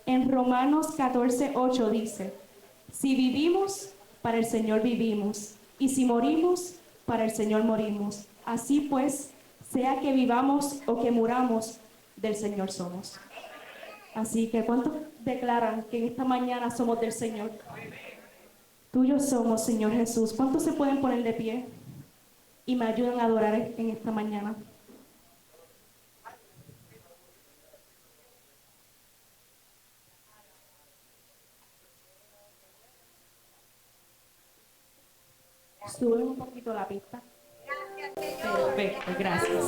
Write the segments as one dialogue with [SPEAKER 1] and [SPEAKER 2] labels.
[SPEAKER 1] En Romanos 14:8 dice: si vivimos, para el Señor vivimos, y si morimos, para el Señor morimos. Así pues, sea que vivamos o que muramos, del Señor somos. Así que, ¿cuántos declaran que en esta mañana somos del Señor? Tuyos somos, Señor Jesús. ¿Cuántos se pueden poner de pie y me ayudan a adorar en esta mañana? Suben un poquito la pista. Perfecto, gracias.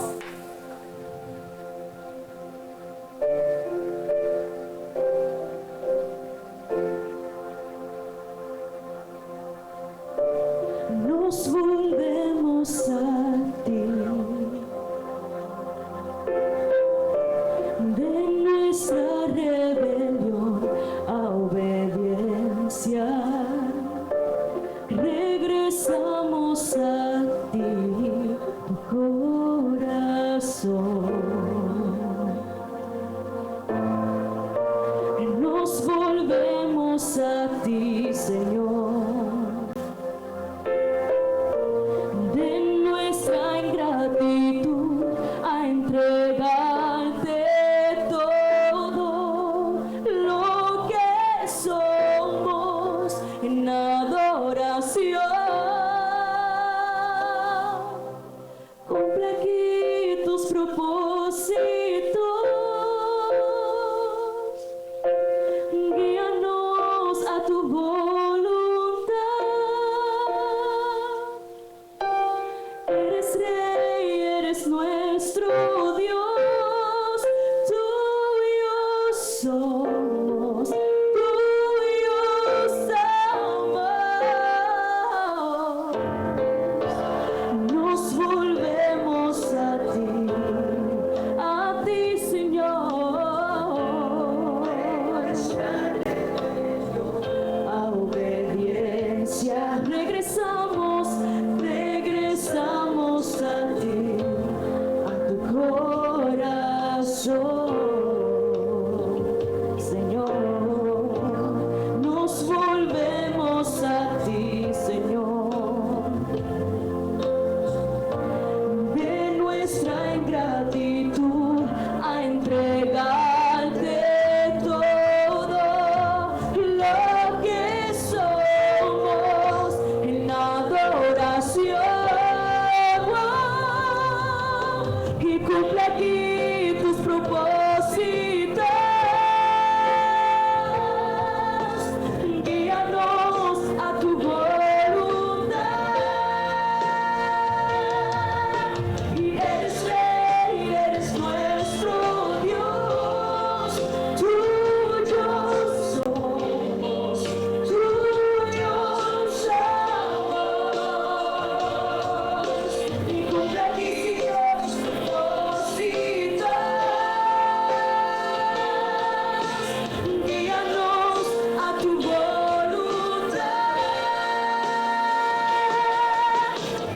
[SPEAKER 1] Nos volvemos a ti, de nuestra rebelión a obediencia, regresamos a ti, tu corazón. Nos volvemos a ti, Señor. A entregarte todo lo que somos en adoración. Cumple aquí tus propósitos, guíanos a tu voluntad. Eres Rey, eres nuestro Dios, tuyos somos, tuyos amamos. Nos volvemos a ti, Señor, a obediencia. Regresamos a ti, a tu corazón, Señor. Nos volvemos a ti, Señor. De nuestra ingratitud a entregarte todo lo que somos en adoración. Y cumple aquí tus propósitos, guíanos a tu voluntad. Y eres Rey, eres nuestro Dios, tuyos somos, tuyos amamos. Y cumple aquí Dios guíanos a tu voluntad.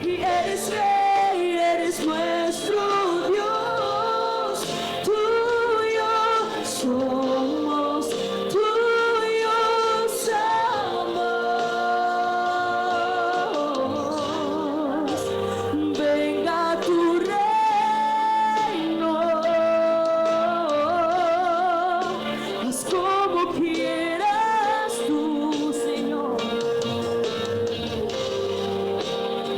[SPEAKER 1] Y eres Rey, eres nuestro Dios, tuyos somos, tuyos amamos. Venga tu reino, haz como quieras tú, Señor.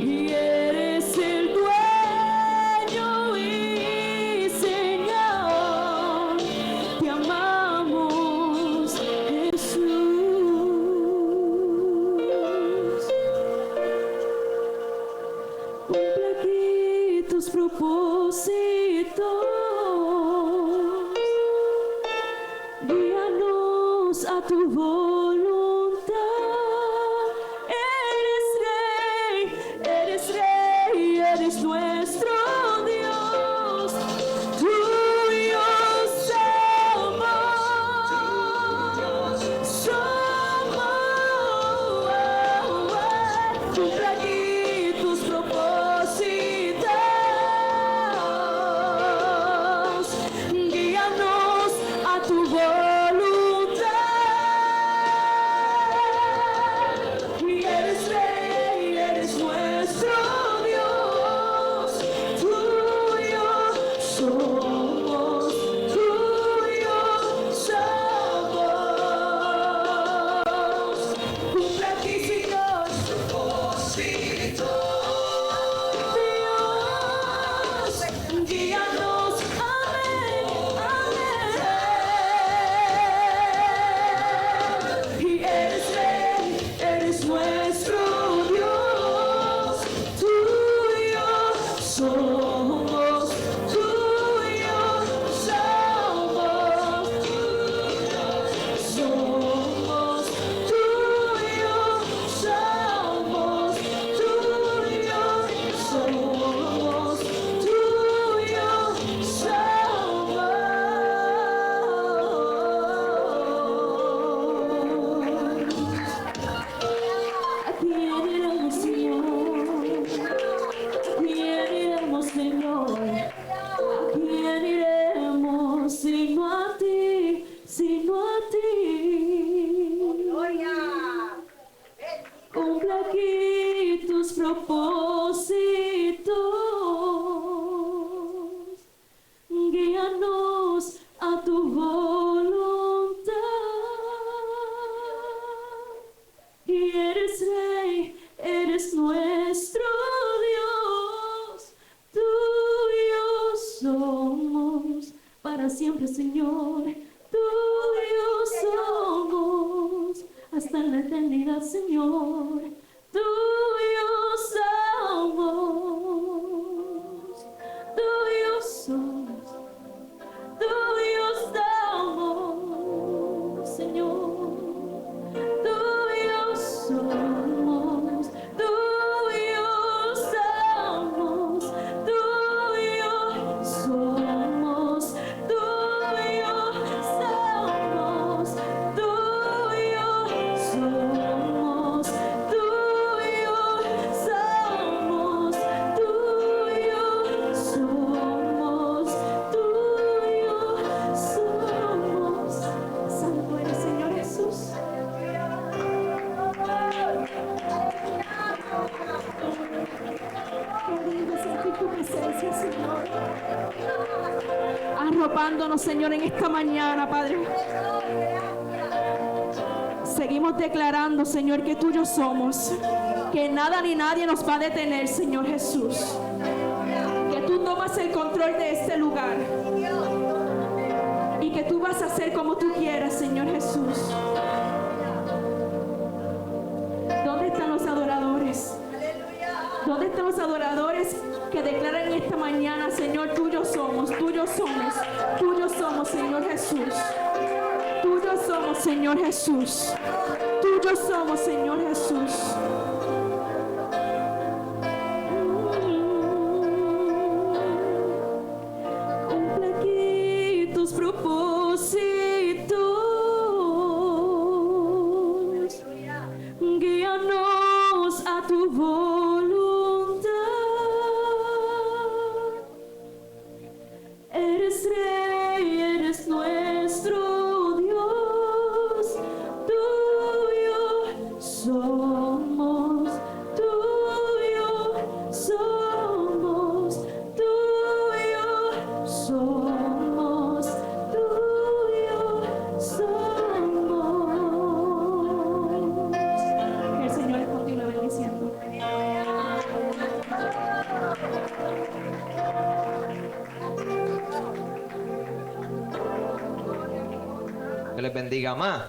[SPEAKER 1] Y eres el dueño y Señor. Te amamos, Jesús. Cumple aquí tus propósitos, guíanos a tu voluntad. Eres Rey, eres nuestro Dios, tuyos somos. Cumple aquí tus propósitos, guíanos a tu voluntad. siempre, Señor. Tuyos somos hasta la eternidad, Señor. Tuyos somos, tuyos somos, tuyos somos, Señor. Tuyos somos, tuyos somos, tuyos somos, tuyos somos, tuyos somos, tuyos somos, tuyos somos, tuyos somos. Santo eres, Señor Jesús. Qué lindo sentir tu presencia, Señor. Arropándonos, Señor, en esta mañana, Padre. Seguimos declarando, Señor, que tuyos somos. Que nada ni nadie nos va a detener, Señor Jesús. Que tú tomas el control de este lugar. Y que tú vas a hacer como tú quieras, Señor Jesús. ¿Dónde están los adoradores? ¿Dónde están los adoradores que declaran esta mañana, Señor, tuyos somos, tuyos somos, tuyos somos, Señor Jesús? Tuyos somos, Señor Jesús. Tuyos somos, Señor Jesús. Cumple aquí tus propósitos. Guíanos a tu voluntad. Eres Rey, eres nuestro Dios. Tuyo somos, tuyo somos, tuyo somos, tuyo somos. Que el Señor les continúe bendiciendo.
[SPEAKER 2] Que les bendiga más.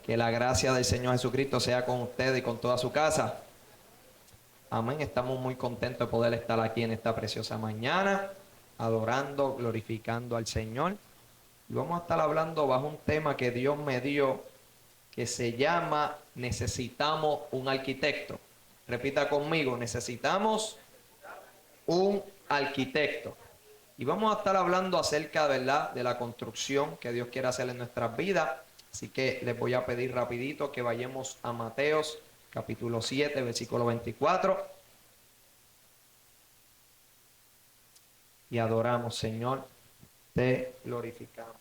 [SPEAKER 2] Que la gracia del Señor Jesucristo sea con ustedes y con toda su casa. Amén. Estamos muy contentos de poder estar aquí en esta preciosa mañana, adorando, glorificando al Señor. Y vamos a estar hablando bajo un tema que Dios me dio, que se llama Necesitamos un arquitecto. Repita conmigo, necesitamos un arquitecto. Y vamos a estar hablando acerca, ¿verdad?, de la construcción que Dios quiere hacer en nuestras vidas. Así que les voy a pedir rapidito que vayamos a Mateos capítulo 7, versículo 24. Y adoramos, Señor, te glorificamos.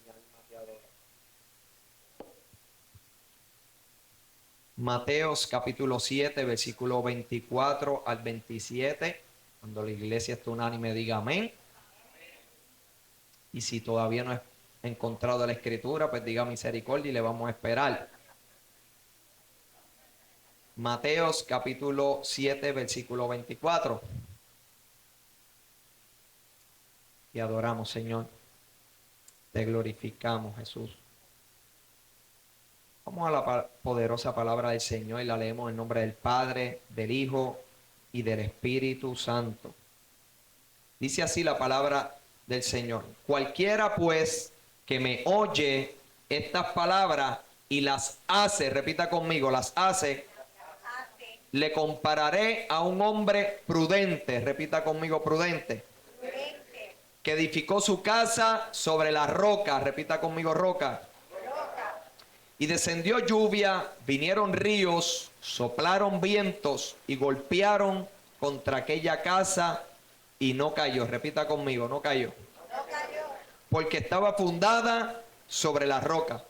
[SPEAKER 2] Mi alma te adora. Mateos capítulo 7, versículo 24 al 27. Cuando la iglesia esté unánime, diga amén. Y si todavía no he encontrado la escritura, pues diga misericordia y le vamos a esperar. Mateos capítulo 7, versículo 24. Y adoramos, Señor. Te glorificamos, Jesús. Vamos a la poderosa palabra del Señor y la leemos en nombre del Padre, del Hijo y del Espíritu Santo. Dice así la palabra del Señor. Cualquiera pues que me oye estas palabras y las hace, repita conmigo, las hace, le compararé a un hombre prudente, repita conmigo, prudente, que edificó su casa sobre la roca, repita conmigo, roca. Y descendió lluvia, vinieron ríos, soplaron vientos y golpearon contra aquella casa y no cayó. Repita conmigo, no cayó. No cayó. Porque estaba fundada sobre la roca.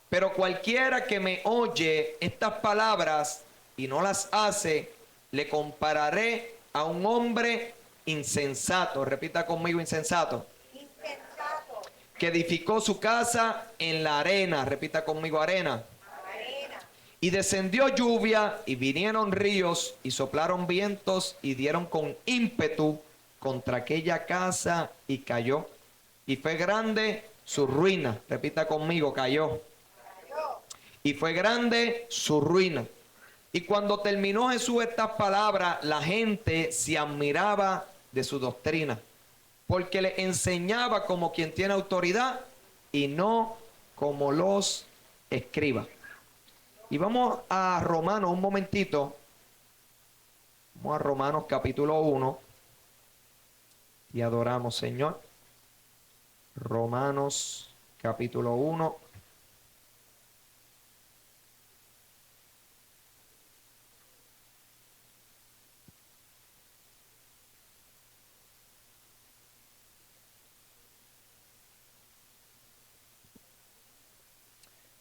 [SPEAKER 2] Pero cualquiera que me oye estas palabras y no las hace, le compararé a un hombre insensato. Repita conmigo, insensato. Que edificó su casa en la arena. Repita conmigo, arena. Y descendió lluvia y vinieron ríos y soplaron vientos y dieron con ímpetu contra aquella casa y cayó. Y fue grande su ruina. Repita conmigo, cayó. Y fue grande su ruina. Y cuando terminó Jesús estas palabras, la gente se admiraba de su doctrina, porque le enseñaba como quien tiene autoridad y no como los escribas. Y vamos a Romanos un momentito. Vamos a Romanos capítulo 1. Y adoramos, Señor. Romanos capítulo 1.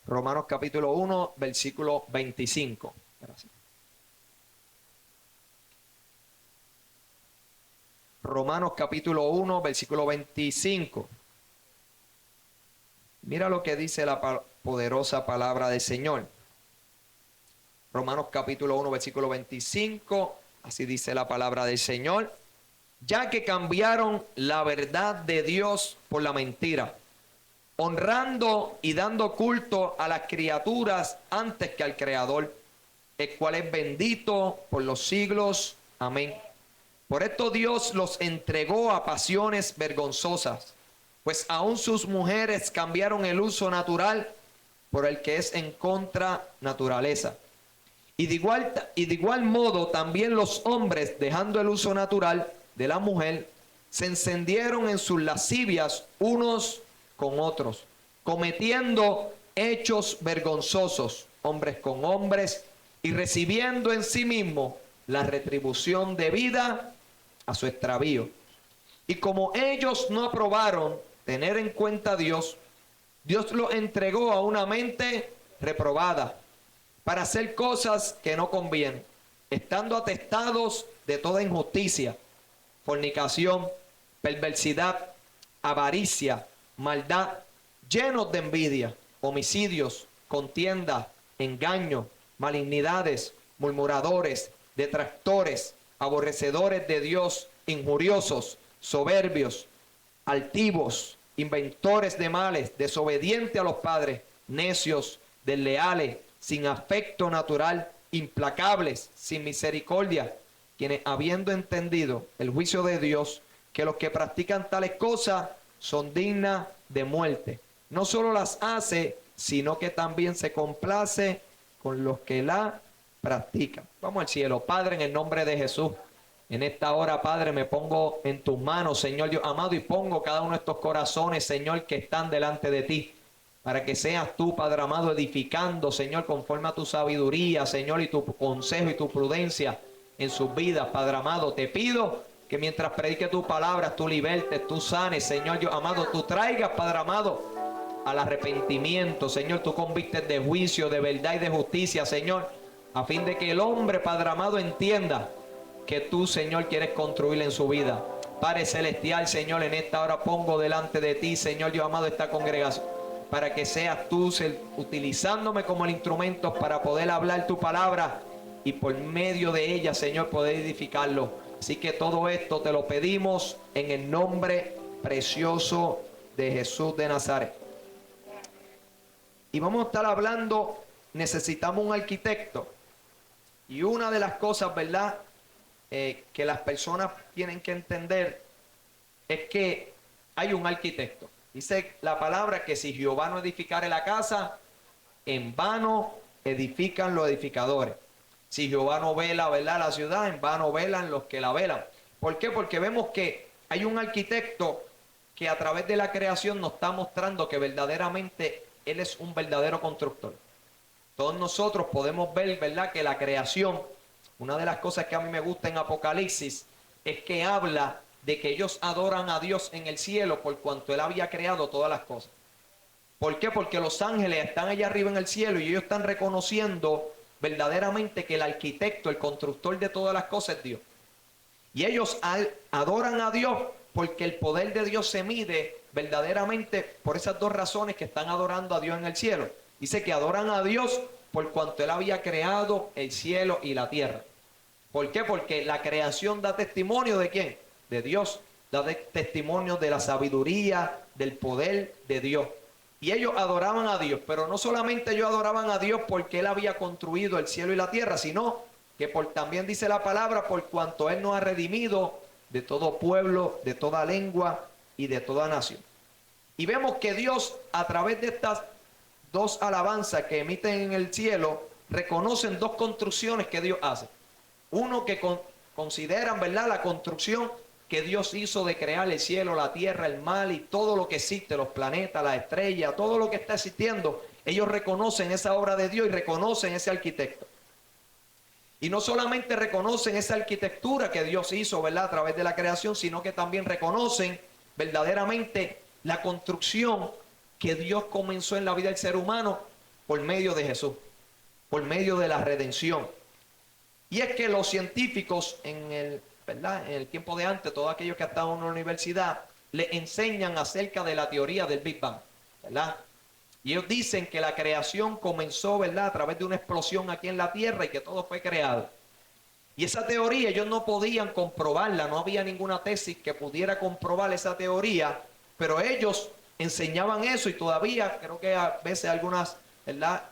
[SPEAKER 2] Romanos capítulo 1, versículo 25. Gracias. Romanos capítulo 1, versículo 25. Mira lo que dice la poderosa palabra del Señor. Romanos capítulo 1, versículo 25. Así dice la palabra del Señor. Ya que cambiaron la verdad de Dios por la mentira, honrando y dando culto a las criaturas antes que al Creador, el cual es bendito por los siglos. Amén. Por esto Dios los entregó a pasiones vergonzosas, pues aún sus mujeres cambiaron el uso natural por el que es en contra naturaleza. Y de igual modo también los hombres, dejando el uso natural de la mujer, se encendieron en sus lascivias unos con otros, cometiendo hechos vergonzosos, hombres con hombres, y recibiendo en sí mismo la retribución debida a su extravío. Y como ellos no aprobaron tener en cuenta a Dios, Dios los entregó a una mente reprobada para hacer cosas que no convienen, estando atestados de toda injusticia, fornicación, perversidad, avaricia, maldad, llenos de envidia, homicidios, contienda, engaño, malignidades, murmuradores, detractores, aborrecedores de Dios, injuriosos, soberbios, altivos, inventores de males, desobedientes a los padres, necios, desleales, sin afecto natural, implacables, sin misericordia, quienes habiendo entendido el juicio de Dios, que los que practican tales cosas son dignas de muerte, no solo las hace, sino que también se complace con los que la practican. Vamos al cielo. Padre, en el nombre de Jesús, en esta hora, Padre, me pongo en tus manos, Señor Dios amado, y pongo cada uno de estos corazones, Señor, que están delante de ti, para que seas tú, Padre amado, edificando, Señor, conforme a tu sabiduría, Señor, y tu consejo y tu prudencia en sus vidas, Padre amado. Te pido que mientras predique tu palabra, tú libertes, tú sanes, Señor Dios amado, tú traigas, Padre amado, al arrepentimiento, Señor, tú convistes de juicio, de verdad y de justicia, Señor, a fin de que el hombre, Padre amado, entienda que tú, Señor, quieres construir en su vida. Padre celestial, Señor, en esta hora pongo delante de ti, Señor Dios amado, esta congregación, para que seas tú utilizándome como el instrumento para poder hablar tu palabra y por medio de ella, Señor, poder edificarlo. Así que todo esto te lo pedimos en el nombre precioso de Jesús de Nazaret. Y vamos a estar hablando, necesitamos un arquitecto. Y una de las cosas, ¿verdad?, que las personas tienen que entender es que hay un arquitecto. Dice la palabra que si Jehová no edificare la casa, en vano edifican los edificadores. Si Jehová no vela, ¿verdad?, la ciudad, en vano velan los que la velan. ¿Por qué? Porque vemos que hay un arquitecto que a través de la creación nos está mostrando que verdaderamente Él es un verdadero constructor. Todos nosotros podemos ver, ¿verdad?, que la creación, una de las cosas que a mí me gusta en Apocalipsis, es que habla de que ellos adoran a Dios en el cielo por cuanto Él había creado todas las cosas. ¿Por qué? Porque los ángeles están allá arriba en el cielo y ellos están reconociendo verdaderamente que el arquitecto, el constructor de todas las cosas es Dios. Y ellos adoran a Dios porque el poder de Dios se mide verdaderamente por esas dos razones que están adorando a Dios en el cielo. Dice que adoran a Dios por cuanto Él había creado el cielo y la tierra. ¿Por qué? Porque la creación da testimonio ¿de quién? de Dios, da testimonio de la sabiduría, del poder de Dios. Y ellos adoraban a Dios, pero no solamente ellos adoraban a Dios porque Él había construido el cielo y la tierra, sino que también dice la palabra, por cuanto Él nos ha redimido de todo pueblo, de toda lengua y de toda nación. Y vemos que Dios, a través de estas dos alabanzas que emiten en el cielo, reconocen dos construcciones que Dios hace. Uno que consideran, ¿verdad?, la construcción que Dios hizo de crear el cielo, la tierra, el mar y todo lo que existe, los planetas, las estrellas, todo lo que está existiendo. Ellos reconocen esa obra de Dios y reconocen ese arquitecto. Y no solamente reconocen esa arquitectura que Dios hizo, ¿verdad?, a través de la creación, sino que también reconocen verdaderamente la construcción que Dios comenzó en la vida del ser humano por medio de Jesús, por medio de la redención. Y es que los científicos ¿verdad?, en el tiempo de antes, todos aquellos que estaban en una universidad, le enseñan acerca de la teoría del Big Bang, ¿verdad? Y ellos dicen que la creación comenzó, ¿verdad?, a través de una explosión aquí en la tierra y que todo fue creado. Y esa teoría ellos no podían comprobarla, no había ninguna tesis que pudiera comprobar esa teoría, pero ellos enseñaban eso y todavía creo que a veces algunas, ¿verdad?,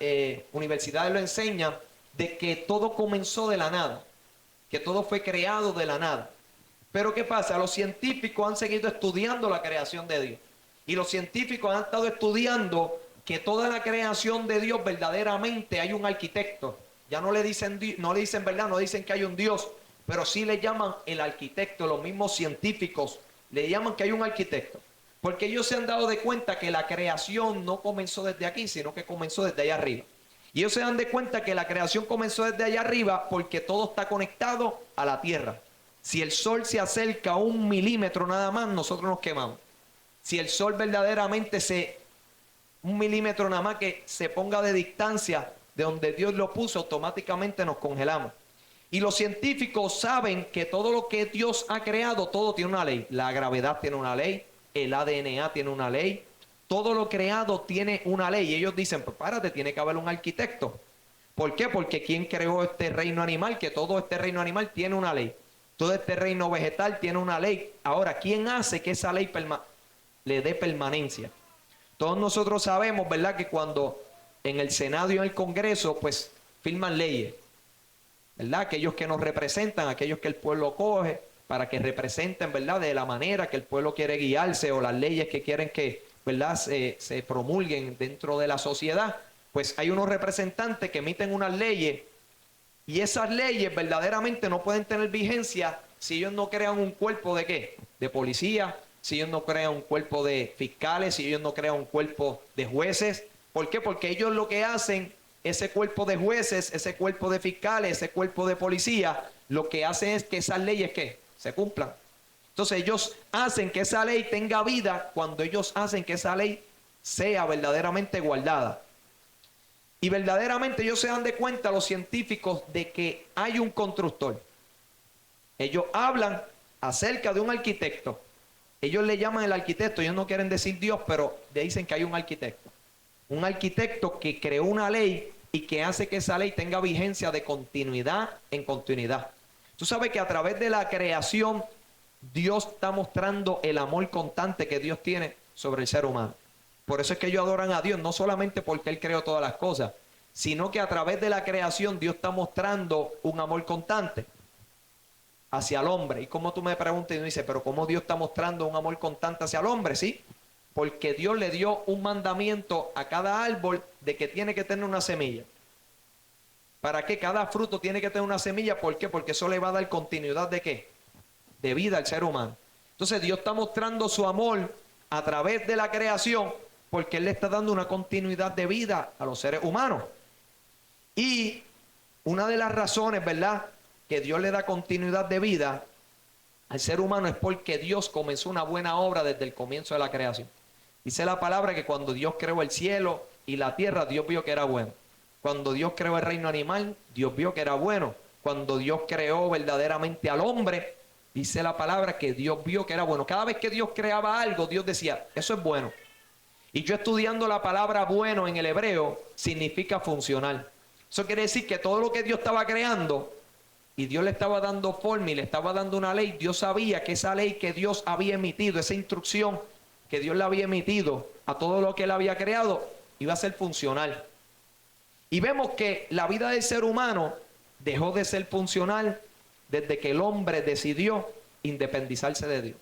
[SPEAKER 2] universidades lo enseñan, de que todo comenzó de la nada, que todo fue creado de la nada. Pero ¿qué pasa? Los científicos han seguido estudiando la creación de Dios. Y los científicos han estado estudiando que toda la creación de Dios verdaderamente hay un arquitecto. Ya no le dicen, ¿verdad? No dicen que hay un Dios, pero sí le llaman el arquitecto. Los mismos científicos le llaman que hay un arquitecto. Porque ellos se han dado de cuenta que la creación no comenzó desde aquí, sino que comenzó desde allá arriba. Y ellos se dan de cuenta que la creación comenzó desde allá arriba porque todo está conectado a la tierra. Si el sol se acerca 1 milímetro nada más, nosotros nos quemamos. Si el sol verdaderamente 1 milímetro nada más que se ponga de distancia de donde Dios lo puso, automáticamente nos congelamos. Y los científicos saben que todo lo que Dios ha creado, todo tiene una ley. La gravedad tiene una ley, el ADN tiene una ley. Todo lo creado tiene una ley. Y ellos dicen, pues párate, tiene que haber un arquitecto. ¿Por qué? Porque ¿quién creó este reino animal? Que todo este reino animal tiene una ley. Todo este reino vegetal tiene una ley. Ahora, ¿quién hace que esa ley le dé permanencia? Todos nosotros sabemos, ¿verdad?, que cuando en el Senado y en el Congreso, pues firman leyes, ¿verdad? Aquellos que nos representan, aquellos que el pueblo coge para que representen, ¿verdad?, de la manera que el pueblo quiere guiarse, o las leyes que quieren que, ¿verdad?, se promulguen dentro de la sociedad. Pues hay unos representantes que emiten unas leyes y esas leyes verdaderamente no pueden tener vigencia si ellos no crean un cuerpo de ¿qué? De policía, si ellos no crean un cuerpo de fiscales, si ellos no crean un cuerpo de jueces. ¿Por qué? Porque ellos lo que hacen, ese cuerpo de jueces, ese cuerpo de fiscales, ese cuerpo de policía, lo que hacen es que esas leyes ¿qué? Se cumplan. Entonces ellos hacen que esa ley tenga vida cuando ellos hacen que esa ley sea verdaderamente guardada. Y verdaderamente ellos se dan de cuenta, los científicos, de que hay un constructor. Ellos hablan acerca de un arquitecto. Ellos le llaman el arquitecto, ellos no quieren decir Dios, pero le dicen que hay un arquitecto. Un arquitecto que creó una ley y que hace que esa ley tenga vigencia de continuidad en continuidad. Tú sabes que a través de la creación, Dios está mostrando el amor constante que Dios tiene sobre el ser humano. Por eso es que ellos adoran a Dios, no solamente porque Él creó todas las cosas, sino que a través de la creación Dios está mostrando un amor constante hacia el hombre. Y como tú me preguntas y me dices, pero ¿cómo Dios está mostrando un amor constante hacia el hombre? Sí, porque Dios le dio un mandamiento a cada árbol de que tiene que tener una semilla. ¿Para qué? Cada fruto tiene que tener una semilla. ¿Por qué? Porque eso le va a dar continuidad de ¿qué? De vida al ser humano. Entonces Dios está mostrando su amor a través de la creación porque Él le está dando una continuidad de vida a los seres humanos. Y una de las razones, ¿verdad?, que Dios le da continuidad de vida al ser humano es porque Dios comenzó una buena obra desde el comienzo de la creación. Dice la palabra que cuando Dios creó el cielo y la tierra, Dios vio que era bueno. Cuando Dios creó el reino animal, Dios vio que era bueno. Cuando Dios creó verdaderamente al hombre, dice la palabra que Dios vio que era bueno. Cada vez que Dios creaba algo, Dios decía, eso es bueno. Y yo estudiando la palabra bueno en el hebreo, significa funcional. Eso quiere decir que todo lo que Dios estaba creando y Dios le estaba dando forma y le estaba dando una ley, Dios sabía que esa ley que Dios había emitido, esa instrucción que Dios le había emitido a todo lo que él había creado, iba a ser funcional. Y vemos que la vida del ser humano dejó de ser funcional desde que el hombre decidió independizarse de Dios.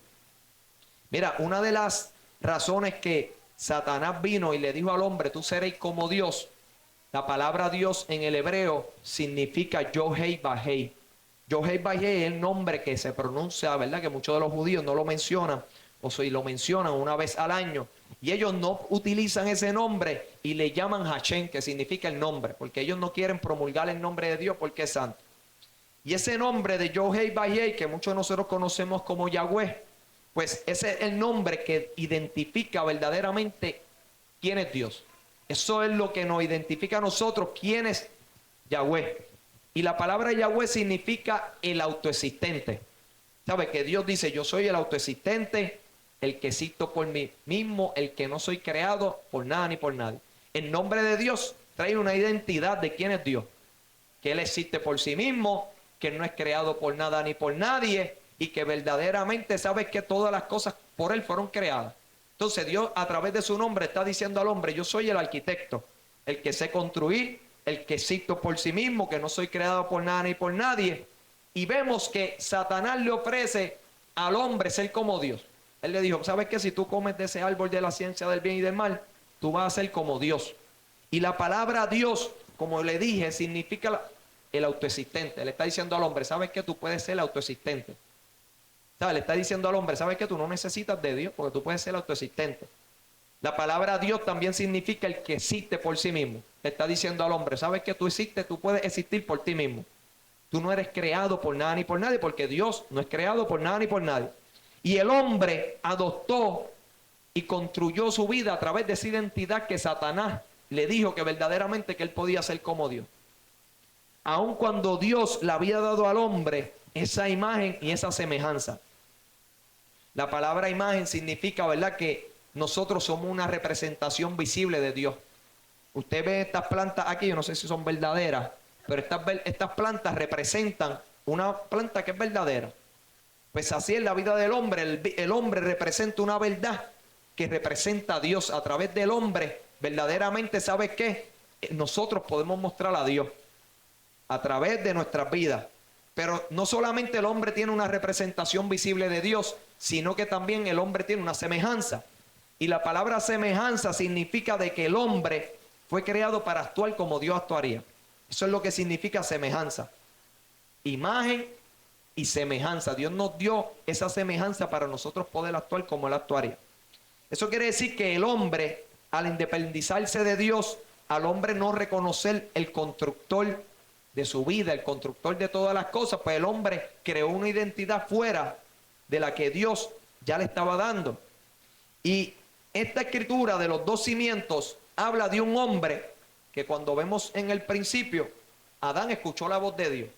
[SPEAKER 2] Mira, una de las razones que Satanás vino y le dijo al hombre, tú seréis como Dios. La palabra Dios en el hebreo significa Yohei Bahei. Yohei Bahei es el nombre que se pronuncia, ¿verdad? Que muchos de los judíos no lo mencionan, o si lo mencionan una vez al año. Y ellos no utilizan ese nombre y le llaman Hashem, que significa el nombre, porque ellos no quieren promulgar el nombre de Dios porque es santo. Y ese nombre de Yohei Bahei, que muchos de nosotros conocemos como Yahweh, pues ese es el nombre que identifica verdaderamente quién es Dios. Eso es lo que nos identifica a nosotros, quién es Yahweh. Y la palabra Yahweh significa el autoexistente. ¿Sabe? Que Dios dice, yo soy el autoexistente, el que existo por mí mismo, el que no soy creado por nada ni por nadie. El nombre de Dios trae una identidad de quién es Dios. Que Él existe por sí mismo, que no es creado por nada ni por nadie, y que verdaderamente sabe que todas las cosas por Él fueron creadas. Entonces Dios a través de su nombre está diciendo al hombre, yo soy el arquitecto, el que sé construir, el que existo por sí mismo, que no soy creado por nada ni por nadie. Y vemos que Satanás le ofrece al hombre ser como Dios. Él le dijo, ¿sabes qué? Si tú comes de ese árbol de la ciencia del bien y del mal, tú vas a ser como Dios. Y la palabra Dios, como le dije, significa el autoexistente. Le está diciendo al hombre, ¿sabes qué? Tú puedes ser autoexistente. ¿Sabes? Le está diciendo al hombre, ¿sabes qué? Tú no necesitas de Dios porque tú puedes ser autoexistente. La palabra Dios también significa el que existe por sí mismo. Le está diciendo al hombre, ¿sabes qué? Tú existes, tú puedes existir por ti mismo. Tú no eres creado por nada ni por nadie, porque Dios no es creado por nada ni por nadie. Y el hombre adoptó y construyó su vida a través de esa identidad que Satanás le dijo que verdaderamente que él podía ser como Dios. Aun cuando Dios le había dado al hombre esa imagen y esa semejanza. La palabra imagen significa, ¿verdad?, que nosotros somos una representación visible de Dios. Usted ve estas plantas aquí, yo no sé si son verdaderas, pero estas plantas representan una planta que es verdadera. Pues así es la vida del hombre. El hombre representa una verdad que representa a Dios. A través del hombre, verdaderamente, ¿sabe qué? Nosotros podemos mostrar a Dios a través de nuestras vidas. Pero no solamente el hombre tiene una representación visible de Dios, sino que también el hombre tiene una semejanza. Y la palabra semejanza significa de que el hombre fue creado para actuar como Dios actuaría. Eso es lo que significa semejanza. Imagen y semejanza. Dios nos dio esa semejanza para nosotros poder actuar como Él actuaría. Eso quiere decir que el hombre, al independizarse de Dios, al hombre no reconocer el constructor de su vida, el constructor de todas las cosas, pues el hombre creó una identidad fuera de la que Dios ya le estaba dando. Y esta escritura de los dos cimientos habla de un hombre que, cuando vemos en el principio, Adán escuchó la voz de Dios.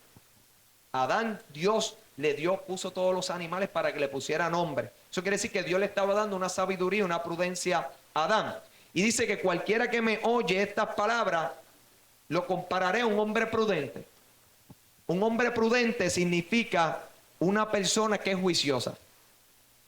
[SPEAKER 2] Adán, Dios le dio, puso todos los animales para que le pusiera nombre. Eso quiere decir que Dios le estaba dando una sabiduría, una prudencia a Adán. Y dice que cualquiera que me oye estas palabras, lo compararé a un hombre prudente. Un hombre prudente significa una persona que es juiciosa.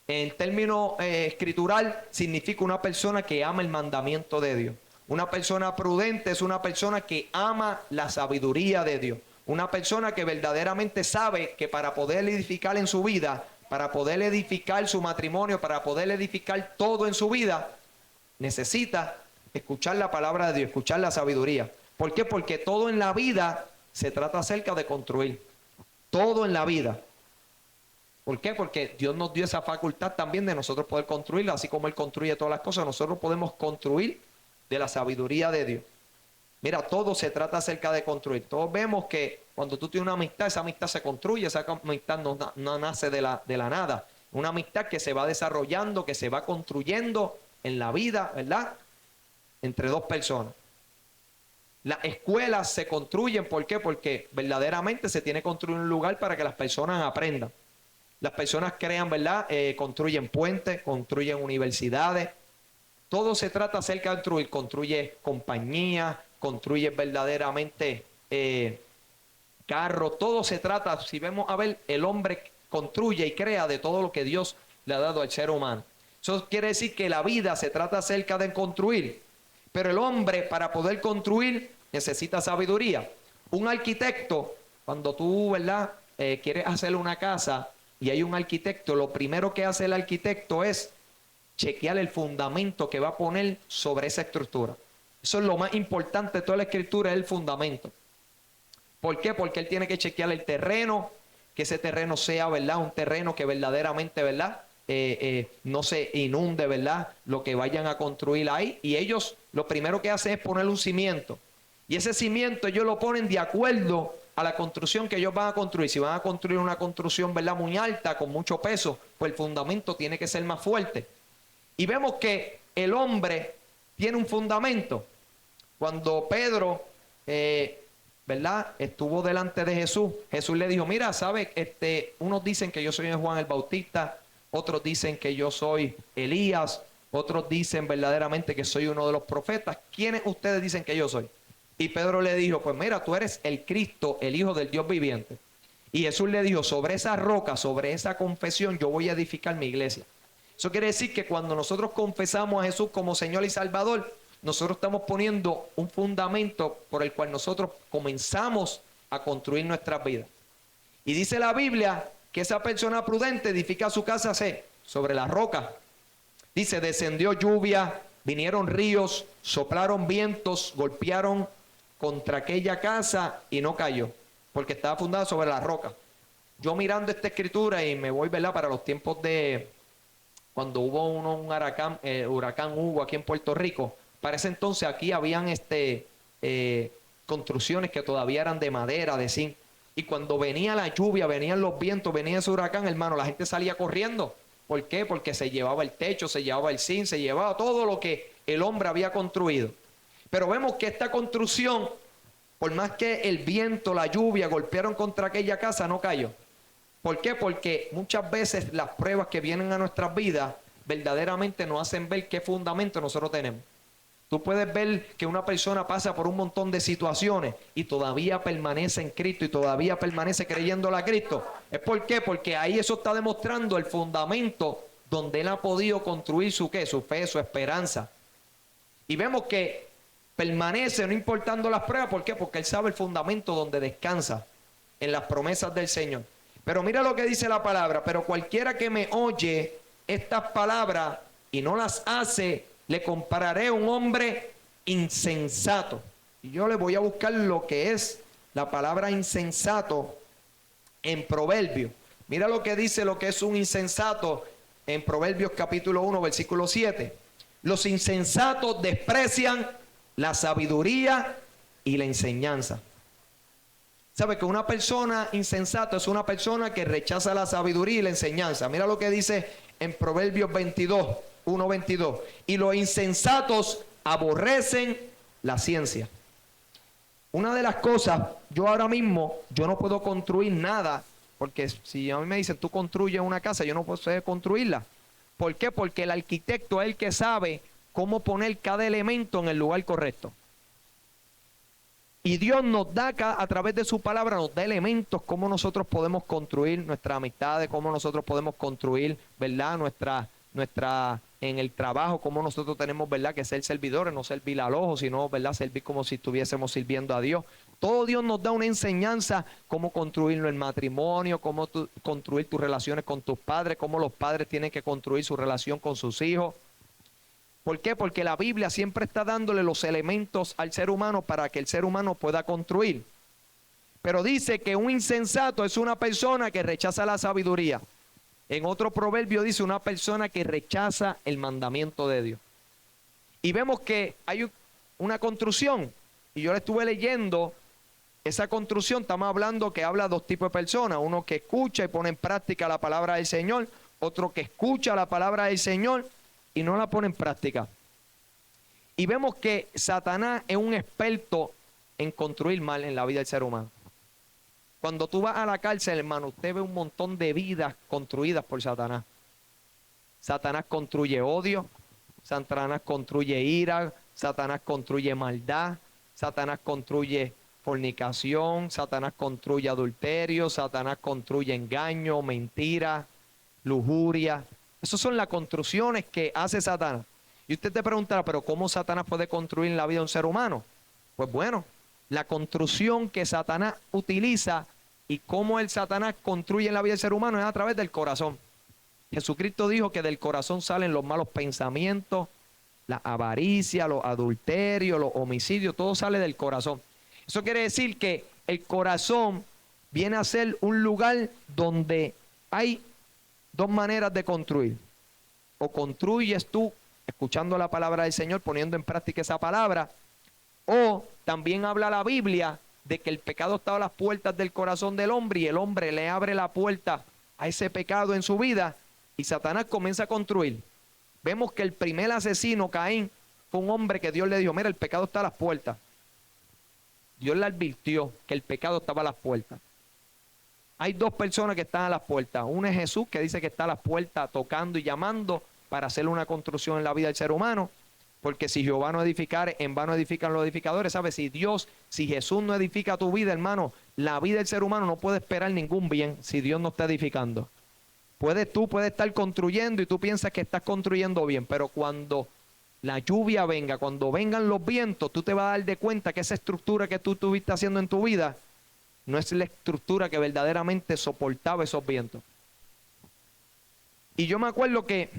[SPEAKER 2] En términos escritural, significa una persona que ama el mandamiento de Dios. Una persona prudente es una persona que ama la sabiduría de Dios. Una persona que verdaderamente sabe que para poder edificar en su vida, para poder edificar su matrimonio, para poder edificar todo en su vida, necesita escuchar la palabra de Dios, escuchar la sabiduría. ¿Por qué? Porque todo en la vida se trata acerca de construir. Todo en la vida. ¿Por qué? Porque Dios nos dio esa facultad también de nosotros poder construirla, así como Él construye todas las cosas. Nosotros podemos construir de la sabiduría de Dios. Mira, todo se trata acerca de construir. Todos vemos que cuando tú tienes una amistad, esa amistad se construye, esa amistad no nace de la nada. Una amistad que se va desarrollando, que se va construyendo en la vida, ¿verdad? Entre dos personas. Las escuelas se construyen, ¿por qué? Porque verdaderamente se tiene que construir un lugar para que las personas aprendan. Las personas crean, ¿verdad? Construyen puentes, construyen universidades. Todo se trata acerca de construir. Construye compañías, construye verdaderamente carro, todo se trata, si vemos a ver, el hombre construye y crea de todo lo que Dios le ha dado al ser humano. Eso quiere decir que la vida se trata acerca de construir, pero el hombre para poder construir necesita sabiduría. Un arquitecto, cuando tú, ¿verdad?, quieres hacer una casa y hay un arquitecto, lo primero que hace el arquitecto es chequear el fundamento que va a poner sobre esa estructura. Eso es lo más importante de toda la escritura, es el fundamento. ¿Por qué? Porque él tiene que chequear el terreno, que ese terreno sea, ¿verdad?, un terreno que verdaderamente, ¿verdad?, no se inunde, ¿verdad?, lo que vayan a construir ahí. Y ellos lo primero que hacen es poner un cimiento. Y ese cimiento ellos lo ponen de acuerdo a la construcción que ellos van a construir. Si van a construir una construcción, ¿verdad?, muy alta, con mucho peso, pues el fundamento tiene que ser más fuerte. Y vemos que el hombre tiene un fundamento. Cuando Pedro, ¿verdad?, estuvo delante de Jesús, Jesús le dijo, mira, ¿sabes? Unos dicen que yo soy Juan el Bautista, otros dicen que yo soy Elías, otros dicen verdaderamente que soy uno de los profetas. ¿Quiénes ustedes dicen que yo soy? Y Pedro le dijo, pues mira, tú eres el Cristo, el Hijo del Dios viviente. Y Jesús le dijo, sobre esa roca, sobre esa confesión, yo voy a edificar mi iglesia. Eso quiere decir que cuando nosotros confesamos a Jesús como Señor y Salvador, nosotros estamos poniendo un fundamento por el cual nosotros comenzamos a construir nuestras vidas. Y dice la Biblia que esa persona prudente edifica su casa sobre la roca. Dice, descendió lluvia, vinieron ríos, soplaron vientos, golpearon contra aquella casa y no cayó, porque estaba fundada sobre la roca. Yo mirando esta escritura y me voy, ¿verdad?, para los tiempos de cuando hubo un huracán Hugo aquí en Puerto Rico. Para ese entonces aquí habían construcciones que todavía eran de madera, de zinc. Y cuando venía la lluvia, venían los vientos, venía ese huracán, hermano, la gente salía corriendo. ¿Por qué? Porque se llevaba el techo, se llevaba el zinc, se llevaba todo lo que el hombre había construido. Pero vemos que esta construcción, por más que el viento, la lluvia golpearon contra aquella casa, no cayó. ¿Por qué? Porque muchas veces las pruebas que vienen a nuestras vidas verdaderamente nos hacen ver qué fundamento nosotros tenemos. Tú puedes ver que una persona pasa por un montón de situaciones y todavía permanece en Cristo y todavía permanece creyéndole a Cristo. ¿Es por qué? Porque ahí eso está demostrando el fundamento donde él ha podido construir su ¿qué? Su fe, su esperanza. Y vemos que permanece no importando las pruebas. ¿Por qué? Porque él sabe el fundamento donde descansa, en las promesas del Señor. Pero mira lo que dice la palabra. Pero cualquiera que me oye estas palabras y no las hace, le compararé a un hombre insensato. Y yo le voy a buscar lo que es la palabra insensato en Proverbios. Mira lo que dice lo que es un insensato en Proverbios capítulo 1, versículo 7. Los insensatos desprecian la sabiduría y la enseñanza. ¿Sabe que una persona insensata es una persona que rechaza la sabiduría y la enseñanza? Mira lo que dice en Proverbios 22, 1:22. Y los insensatos aborrecen la ciencia. Una de las cosas, yo ahora mismo, yo no puedo construir nada, porque si a mí me dicen, tú construyes una casa, yo no puedo construirla. ¿Por qué? Porque el arquitecto es el que sabe cómo poner cada elemento en el lugar correcto. Y Dios nos da a través de su palabra, nos da elementos cómo nosotros podemos construir nuestras amistades, cómo nosotros podemos construir, ¿verdad?, nuestra en el trabajo, cómo nosotros tenemos, ¿verdad?, que ser servidores, no servir al ojo, sino, ¿verdad?, servir como si estuviésemos sirviendo a Dios. Todo Dios nos da una enseñanza, cómo construirlo en matrimonio, cómo construir tus relaciones con tus padres, cómo los padres tienen que construir su relación con sus hijos. ¿Por qué? Porque la Biblia siempre está dándole los elementos al ser humano para que el ser humano pueda construir. Pero dice que un insensato es una persona que rechaza la sabiduría. En otro proverbio dice una persona que rechaza el mandamiento de Dios. Y vemos que hay una construcción. Y yo le estuve leyendo esa construcción. Estamos hablando que habla de dos tipos de personas. Uno que escucha y pone en práctica la palabra del Señor. Otro que escucha la palabra del Señor y no la pone en práctica. Y vemos que Satanás es un experto en construir mal en la vida del ser humano. Cuando tú vas a la cárcel, hermano, usted ve un montón de vidas construidas por Satanás. Satanás construye odio, Satanás construye ira, Satanás construye maldad, Satanás construye fornicación, Satanás construye adulterio, Satanás construye engaño, mentira, lujuria. Esas son las construcciones que hace Satanás. Y usted te preguntará, pero ¿cómo Satanás puede construir en la vida de un ser humano? Pues bueno, la construcción que Satanás utiliza y cómo el Satanás construye en la vida del ser humano es a través del corazón. Jesucristo dijo que del corazón salen los malos pensamientos, la avaricia, los adulterios, los homicidios, todo sale del corazón. Eso quiere decir que el corazón viene a ser un lugar donde hay dos maneras de construir. O construyes tú escuchando la palabra del Señor, poniendo en práctica esa palabra, o también habla la Biblia de que el pecado está a las puertas del corazón del hombre y el hombre le abre la puerta a ese pecado en su vida y Satanás comienza a construir. Vemos que el primer asesino, Caín, fue un hombre que Dios le dijo, mira, el pecado está a las puertas. Dios le advirtió que el pecado estaba a las puertas. Hay dos personas que están a las puertas. Uno es Jesús, que dice que está a las puertas tocando y llamando para hacer una construcción en la vida del ser humano. Porque si Jehová no edificare, en vano edifican los edificadores. ¿Sabes? Si Jesús no edifica tu vida, hermano, la vida del ser humano no puede esperar ningún bien si Dios no está edificando. Tú puedes estar construyendo y tú piensas que estás construyendo bien, pero cuando la lluvia venga, cuando vengan los vientos, tú te vas a dar de cuenta que esa estructura que tú estuviste haciendo en tu vida no es la estructura que verdaderamente soportaba esos vientos. Y yo me acuerdo que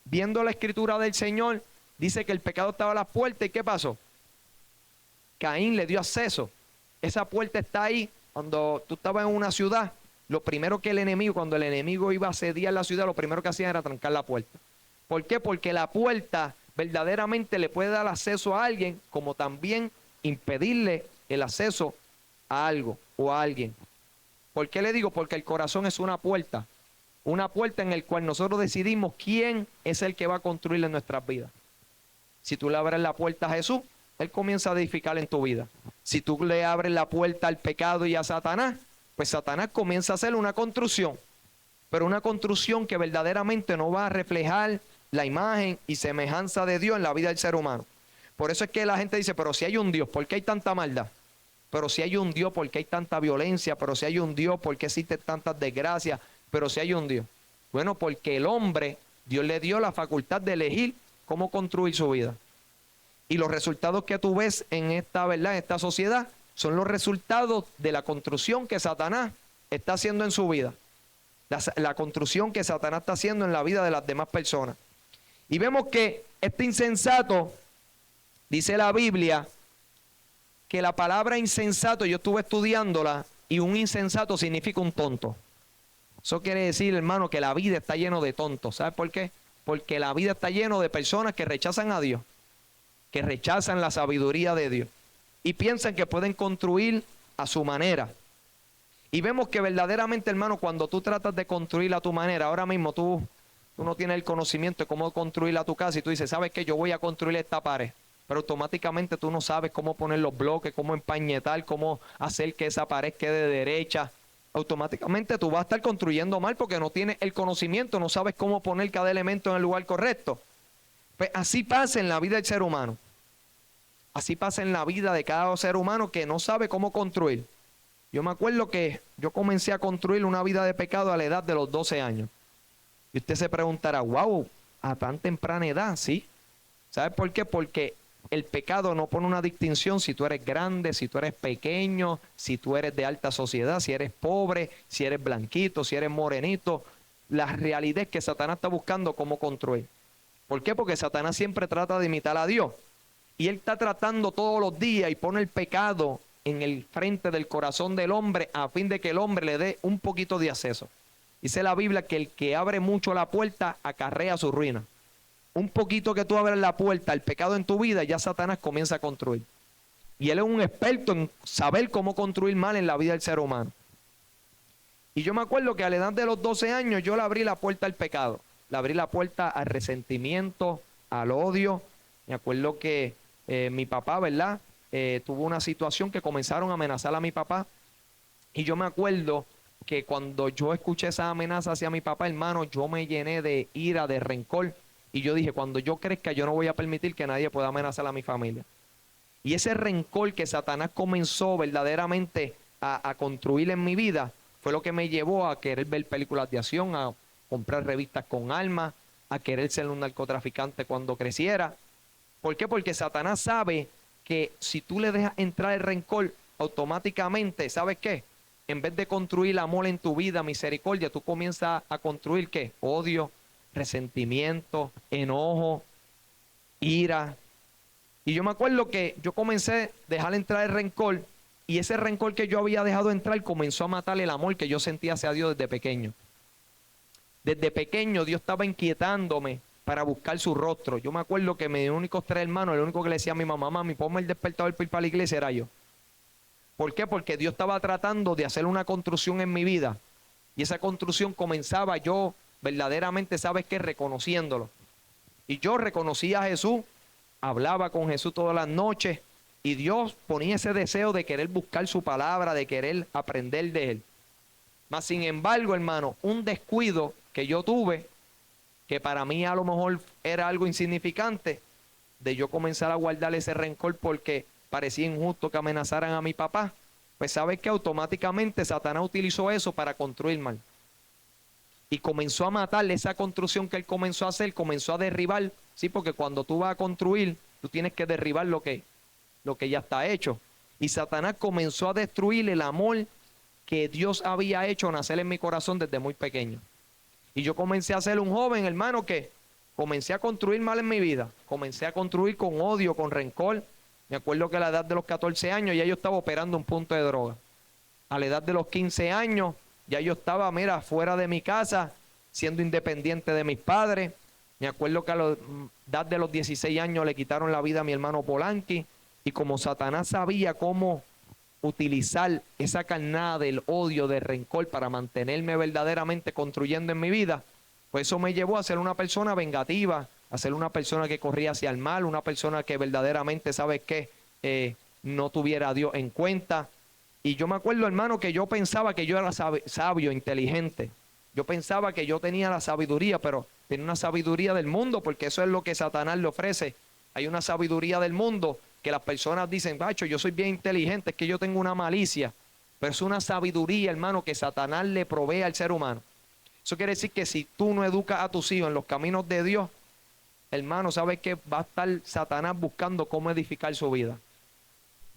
[SPEAKER 2] viendo la escritura del Señor, dice que el pecado estaba a las puertas. ¿Y qué pasó? Caín le dio acceso. Esa puerta está ahí. Cuando tú estabas en una ciudad, lo primero que cuando el enemigo iba a asediar la ciudad, lo primero que hacían era trancar la puerta. ¿Por qué? Porque la puerta verdaderamente le puede dar acceso a alguien, como también impedirle el acceso a algo o a alguien. ¿Por qué le digo? Porque el corazón es una puerta en la cual nosotros decidimos quién es el que va a construir en nuestras vidas. Si tú le abres la puerta a Jesús, Él comienza a edificar en tu vida. Si tú le abres la puerta al pecado y a Satanás, pues Satanás comienza a hacer una construcción, pero una construcción que verdaderamente no va a reflejar la imagen y semejanza de Dios en la vida del ser humano. Por eso es que la gente dice, pero si hay un Dios, ¿por qué hay tanta maldad? Pero si hay un Dios, ¿por qué hay tanta violencia? Pero si hay un Dios, ¿por qué existen tantas desgracias? Pero si hay un Dios. Bueno, porque el hombre, Dios le dio la facultad de elegir cómo construir su vida. Y los resultados que tú ves en esta, ¿verdad?, en esta sociedad, son los resultados de la construcción que Satanás está haciendo en su vida. La construcción que Satanás está haciendo en la vida de las demás personas. Y vemos que este insensato, dice la Biblia, que la palabra insensato, yo estuve estudiándola, y un insensato significa un tonto. Eso quiere decir, hermano, que la vida está lleno de tontos. ¿Sabes por qué? Porque la vida está lleno de personas que rechazan a Dios, que rechazan la sabiduría de Dios y piensan que pueden construir a su manera. Y vemos que verdaderamente, hermano, cuando tú tratas de construir a tu manera, ahora mismo tú no tienes el conocimiento de cómo construir a tu casa y tú dices, ¿sabes qué? Yo voy a construir esta pared. Pero automáticamente tú no sabes cómo poner los bloques, cómo empañetar, cómo hacer que esa pared quede derecha. Automáticamente tú vas a estar construyendo mal porque no tienes el conocimiento, no sabes cómo poner cada elemento en el lugar correcto. Pues así pasa en la vida del ser humano. Así pasa en la vida de cada ser humano que no sabe cómo construir. Yo me acuerdo que yo comencé a construir una vida de pecado a la edad de los 12 años. Y usted se preguntará, wow, a tan temprana edad, ¿sí? ¿Sabe por qué? Porque el pecado no pone una distinción si tú eres grande, si tú eres pequeño, si tú eres de alta sociedad, si eres pobre, si eres blanquito, si eres morenito. La realidad es que Satanás está buscando cómo construir. ¿Por qué? Porque Satanás siempre trata de imitar a Dios. Y él está tratando todos los días y pone el pecado en el frente del corazón del hombre a fin de que el hombre le dé un poquito de acceso. Dice la Biblia que el que abre mucho la puerta acarrea su ruina. Un poquito que tú abres la puerta al pecado en tu vida, ya Satanás comienza a construir. Y él es un experto en saber cómo construir mal en la vida del ser humano. Y yo me acuerdo que a la edad de los 12 años yo le abrí la puerta al pecado. Le abrí la puerta al resentimiento, al odio. Me acuerdo que mi papá, ¿verdad? Tuvo una situación que comenzaron a amenazar a mi papá. Y yo me acuerdo que cuando yo escuché esa amenaza hacia mi papá, hermano, yo me llené de ira, de rencor. Y yo dije, cuando yo crezca, yo no voy a permitir que nadie pueda amenazar a mi familia. Y ese rencor que Satanás comenzó verdaderamente a construir en mi vida fue lo que me llevó a querer ver películas de acción, a comprar revistas con armas, a querer ser un narcotraficante cuando creciera. ¿Por qué? Porque Satanás sabe que si tú le dejas entrar el rencor, automáticamente, ¿sabes qué? En vez de construir amor en tu vida, misericordia, tú comienzas a construir ¿qué? Odio, resentimiento, enojo, ira. Y yo me acuerdo que yo comencé a dejar entrar el rencor, y ese rencor que yo había dejado entrar comenzó a matar el amor que yo sentía hacia Dios desde pequeño. Desde pequeño Dios estaba inquietándome para buscar su rostro. Yo me acuerdo que mis únicos 3 hermanos, el único que le decía a mi mamá, mami, ponme el despertador para ir para la iglesia, era yo. ¿Por qué? Porque Dios estaba tratando de hacer una construcción en mi vida. Y esa construcción comenzaba yo verdaderamente, ¿sabes qué? Reconociéndolo. Y yo reconocía a Jesús, hablaba con Jesús todas las noches, y Dios ponía ese deseo de querer buscar su palabra, de querer aprender de Él. Mas sin embargo, hermano, un descuido que yo tuve, que para mí a lo mejor era algo insignificante, de yo comenzar a guardar ese rencor porque parecía injusto que amenazaran a mi papá, pues sabes que automáticamente Satanás utilizó eso para construir mal. Y comenzó a matar esa construcción que él comenzó a hacer, comenzó a derribar, sí, porque cuando tú vas a construir, tú tienes que derribar lo que ya está hecho. Y Satanás comenzó a destruir el amor que Dios había hecho nacer en mi corazón desde muy pequeño. Y yo comencé a ser un joven, hermano, que comencé a construir mal en mi vida. Comencé a construir con odio, con rencor. Me acuerdo que a la edad de los 14 años ya yo estaba operando un punto de droga. A la edad de los 15 años ya yo estaba, mira, fuera de mi casa, siendo independiente de mis padres. Me acuerdo que a la edad de los 16 años le quitaron la vida a mi hermano Polanqui. Y como Satanás sabía cómo utilizar esa carnada del odio, del rencor para mantenerme verdaderamente construyendo en mi vida, pues eso me llevó a ser una persona vengativa, a ser una persona que corría hacia el mal, una persona que verdaderamente, ¿sabes qué? No tuviera a Dios en cuenta. Y yo me acuerdo, hermano, que yo pensaba que yo era sabio, inteligente. Yo pensaba que yo tenía la sabiduría, pero tenía una sabiduría del mundo, porque eso es lo que Satanás le ofrece. Hay una sabiduría del mundo que las personas dicen, bacho, yo soy bien inteligente, es que yo tengo una malicia. Pero es una sabiduría, hermano, que Satanás le provee al ser humano. Eso quiere decir que si tú no educas a tus hijos en los caminos de Dios, hermano, ¿sabes qué? Va a estar Satanás buscando cómo edificar su vida.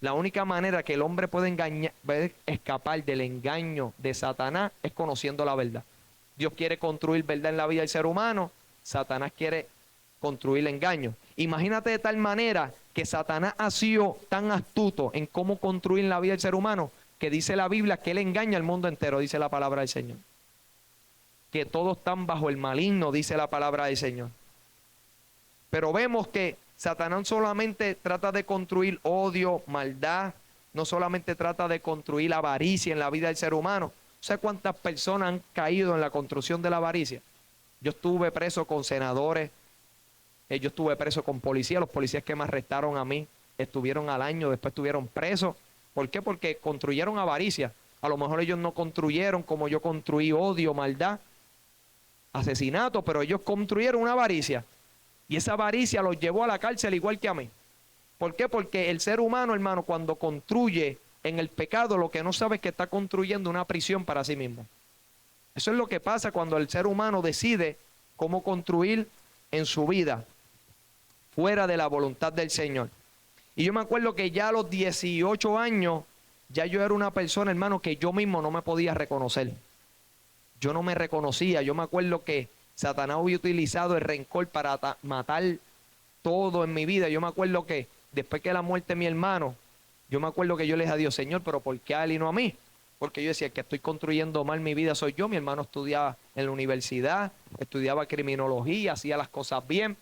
[SPEAKER 2] La única manera que el hombre puede escapar del engaño de Satanás es conociendo la verdad. Dios quiere construir verdad en la vida del ser humano, Satanás quiere construir engaño. Imagínate de tal manera que Satanás ha sido tan astuto en cómo construir la vida del ser humano, que dice la Biblia que él engaña al mundo entero, dice la palabra del Señor. Que todos están bajo el maligno, dice la palabra del Señor. Pero vemos que Satanás solamente trata de construir odio, maldad, no solamente trata de construir avaricia en la vida del ser humano. ¿Sabes cuántas personas han caído en la construcción de la avaricia? Yo estuve preso con senadores, yo estuve preso con policías, los policías que me arrestaron a mí estuvieron al año, después estuvieron presos. ¿Por qué? Porque construyeron avaricia. A lo mejor ellos no construyeron como yo construí odio, maldad, asesinato, pero ellos construyeron una avaricia. Y esa avaricia los llevó a la cárcel igual que a mí. ¿Por qué? Porque el ser humano, hermano, cuando construye en el pecado, lo que no sabe es que está construyendo una prisión para sí mismo. Eso es lo que pasa cuando el ser humano decide cómo construir en su vida fuera de la voluntad del Señor. Y yo me acuerdo que ya a los 18 años, ya yo era una persona, hermano, que yo mismo no me podía reconocer. Yo no me reconocía. Yo me acuerdo que Satanás había utilizado el rencor para matar todo en mi vida. Yo me acuerdo que después que la muerte de mi hermano, yo me acuerdo que yo le dije a Dios, Señor, pero ¿por qué a él y no a mí? Porque yo decía que estoy construyendo mal mi vida soy yo. Mi hermano estudiaba en la universidad, estudiaba criminología, hacía las cosas bien.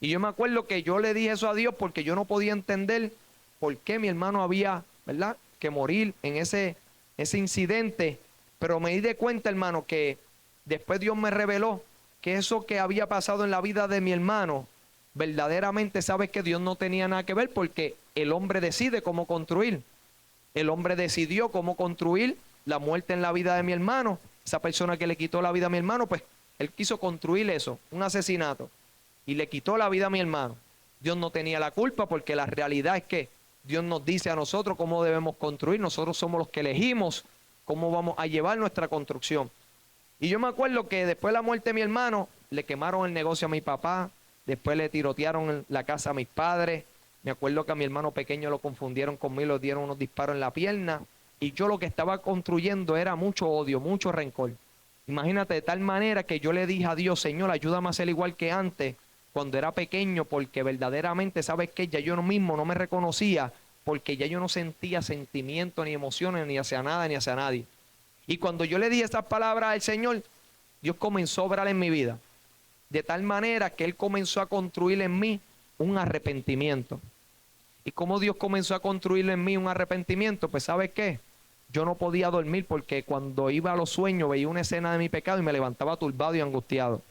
[SPEAKER 2] Y yo me acuerdo que yo le dije eso a Dios porque yo no podía entender por qué mi hermano había, ¿verdad?, que morir en ese incidente. Pero me di de cuenta, hermano, que después Dios me reveló que eso que había pasado en la vida de mi hermano, verdaderamente sabes que Dios no tenía nada que ver, porque el hombre decide cómo construir. El hombre decidió cómo construir la muerte en la vida de mi hermano. Esa persona que le quitó la vida a mi hermano, pues él quiso construir eso, un asesinato, y le quitó la vida a mi hermano. Dios no tenía la culpa, porque la realidad es que Dios nos dice a nosotros cómo debemos construir. Nosotros somos los que elegimos cómo vamos a llevar nuestra construcción. Y yo me acuerdo que después de la muerte de mi hermano, le quemaron el negocio a mi papá, después le tirotearon la casa a mis padres. Me acuerdo que a mi hermano pequeño lo confundieron conmigo, le dieron unos disparos en la pierna. Y yo lo que estaba construyendo era mucho odio, mucho rencor. Imagínate, de tal manera que yo le dije a Dios, Señor, ayúdame a ser igual que antes, cuando era pequeño, porque verdaderamente, ¿sabes qué? Ya yo mismo no me reconocía, porque ya yo no sentía sentimientos ni emociones ni hacia nada ni hacia nadie. Y cuando yo le dije estas palabras al Señor, Dios comenzó a obrar en mi vida, de tal manera que Él comenzó a construir en mí un arrepentimiento. ¿Y cómo Dios comenzó a construir en mí un arrepentimiento? Pues ¿sabes qué? Yo no podía dormir porque cuando iba a los sueños veía una escena de mi pecado y me levantaba turbado y angustiado.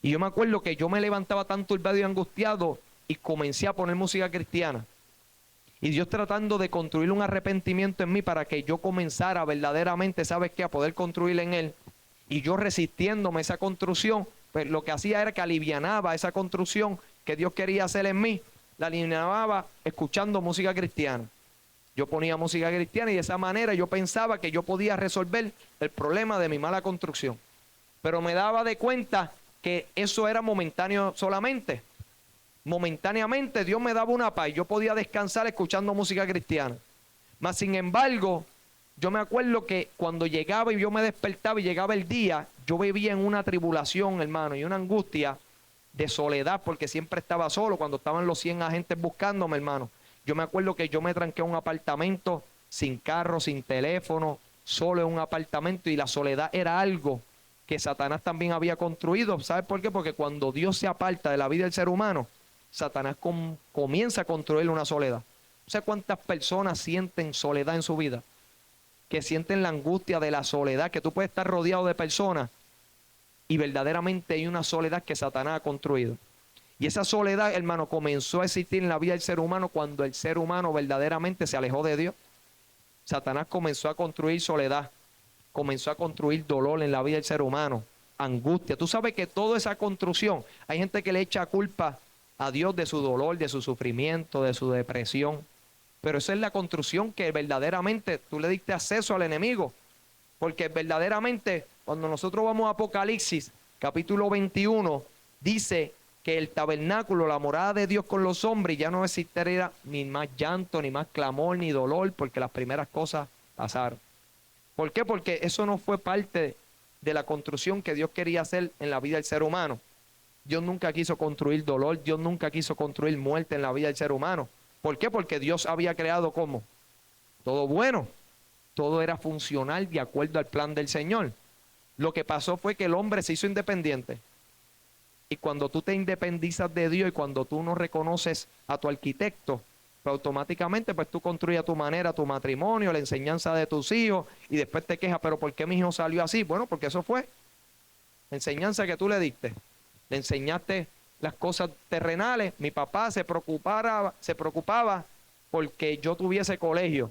[SPEAKER 2] Y yo me acuerdo que yo me levantaba tan turbado y angustiado y comencé a poner música cristiana. Y Dios tratando de construir un arrepentimiento en mí para que yo comenzara verdaderamente, ¿sabes qué? A poder construir en Él. Y yo resistiéndome a esa construcción, pues lo que hacía era que alivianaba esa construcción que Dios quería hacer en mí. La alivianaba escuchando música cristiana. Yo ponía música cristiana y de esa manera yo pensaba que yo podía resolver el problema de mi mala construcción. Pero me daba de cuenta que eso era momentáneo solamente. Momentáneamente Dios me daba una paz y yo podía descansar escuchando música cristiana. Mas sin embargo, yo me acuerdo que cuando llegaba y yo me despertaba y llegaba el día, yo vivía en una tribulación, hermano, y una angustia de soledad, porque siempre estaba solo cuando estaban los 100 agentes buscándome, hermano. Yo me acuerdo que yo me tranqué en un apartamento sin carro, sin teléfono, solo en un apartamento, y la soledad era algo que Satanás también había construido. ¿Sabes por qué? Porque cuando Dios se aparta de la vida del ser humano, Satanás comienza a construir una soledad. No sé cuántas personas sienten soledad en su vida, que sienten la angustia de la soledad, que tú puedes estar rodeado de personas y verdaderamente hay una soledad que Satanás ha construido. Y esa soledad, hermano, comenzó a existir en la vida del ser humano cuando el ser humano verdaderamente se alejó de Dios. Satanás comenzó a construir soledad, comenzó a construir dolor en la vida del ser humano, angustia. Tú sabes que toda esa construcción, hay gente que le echa culpa a Dios de su dolor, de su sufrimiento, de su depresión. Pero esa es la construcción que verdaderamente tú le diste acceso al enemigo. Porque verdaderamente cuando nosotros vamos a Apocalipsis, capítulo 21, dice que el tabernáculo, la morada de Dios con los hombres, ya no existiría ni más llanto, ni más clamor, ni dolor, porque las primeras cosas pasaron. ¿Por qué? Porque eso no fue parte de la construcción que Dios quería hacer en la vida del ser humano. Dios nunca quiso construir dolor, Dios nunca quiso construir muerte en la vida del ser humano. ¿Por qué? Porque Dios había creado ¿cómo? Todo bueno, todo era funcional de acuerdo al plan del Señor. Lo que pasó fue que el hombre se hizo independiente. Y cuando tú te independizas de Dios y cuando tú no reconoces a tu arquitecto, pues automáticamente pues tú construyes a tu manera tu matrimonio, la enseñanza de tus hijos y después te quejas, pero ¿por qué mi hijo salió así? Bueno, porque eso fue la enseñanza que tú le diste. Le enseñaste las cosas terrenales. Mi papá se preocupaba porque yo tuviese colegio,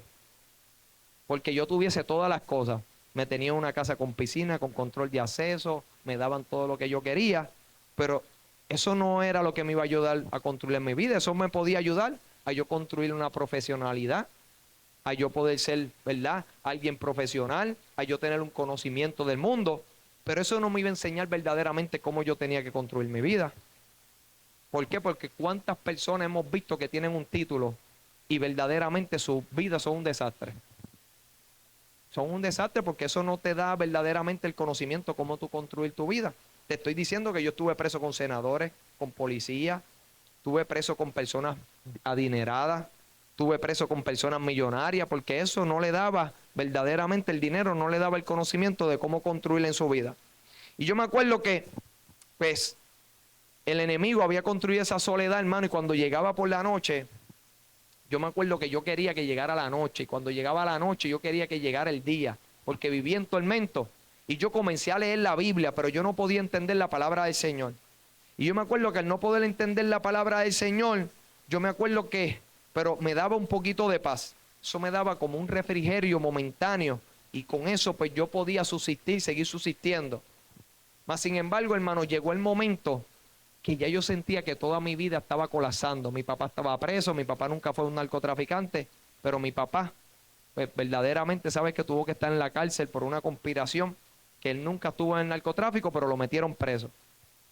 [SPEAKER 2] porque yo tuviese todas las cosas. Me tenía una casa con piscina, con control de acceso, me daban todo lo que yo quería, pero eso no era lo que me iba a ayudar a construir en mi vida. Eso me podía ayudar a yo construir una profesionalidad, a yo poder ser, ¿verdad?, alguien profesional, a yo tener un conocimiento del mundo, pero eso no me iba a enseñar verdaderamente cómo yo tenía que construir mi vida. ¿Por qué? Porque cuántas personas hemos visto que tienen un título y verdaderamente sus vidas son un desastre. Son un desastre porque eso no te da verdaderamente el conocimiento cómo tú construir tu vida. Te estoy diciendo que yo estuve preso con senadores, con policías, estuve preso con personas adineradas, estuve preso con personas millonarias, porque eso no le daba verdaderamente el dinero, no le daba el conocimiento de cómo construir en su vida. Y yo me acuerdo que, pues, el enemigo había construido esa soledad, hermano, y cuando llegaba por la noche, yo me acuerdo que yo quería que llegara la noche, y cuando llegaba la noche yo quería que llegara el día, porque vivía en tormento, y yo comencé a leer la Biblia, pero yo no podía entender la palabra del Señor. Y yo me acuerdo que al no poder entender la palabra del Señor, yo me acuerdo que, pero me daba un poquito de paz, eso me daba como un refrigerio momentáneo, y con eso pues yo podía subsistir, seguir subsistiendo. Mas sin embargo, hermano, llegó el momento que ya yo sentía que toda mi vida estaba colapsando. Mi papá estaba preso, mi papá nunca fue un narcotraficante, pero mi papá, pues verdaderamente sabes que tuvo que estar en la cárcel por una conspiración, que él nunca estuvo en el narcotráfico, pero lo metieron preso.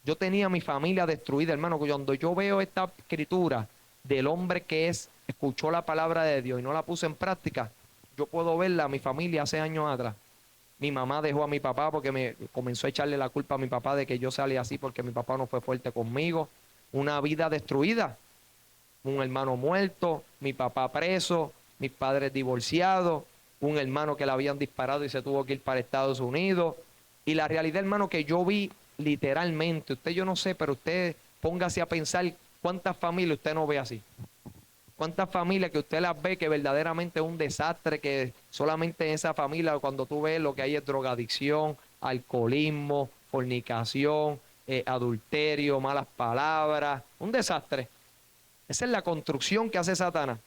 [SPEAKER 2] Yo tenía mi familia destruida, hermano. Cuando yo veo esta escritura del hombre que escuchó la palabra de Dios y no la puso en práctica, yo puedo verla a mi familia hace años atrás. Mi mamá dejó a mi papá porque me comenzó a echarle la culpa a mi papá de que yo salí así porque mi papá no fue fuerte conmigo. Una vida destruida, un hermano muerto, mi papá preso, mis padres divorciados, un hermano que le habían disparado y se tuvo que ir para Estados Unidos. Y la realidad, hermano, que yo vi literalmente, usted yo no sé, pero usted póngase a pensar cuántas familias usted no ve así. ¿Cuántas familias que usted las ve que verdaderamente es un desastre, que solamente en esa familia cuando tú ves lo que hay es drogadicción, alcoholismo, fornicación, adulterio, malas palabras, un desastre? Esa es la construcción que hace Satanás.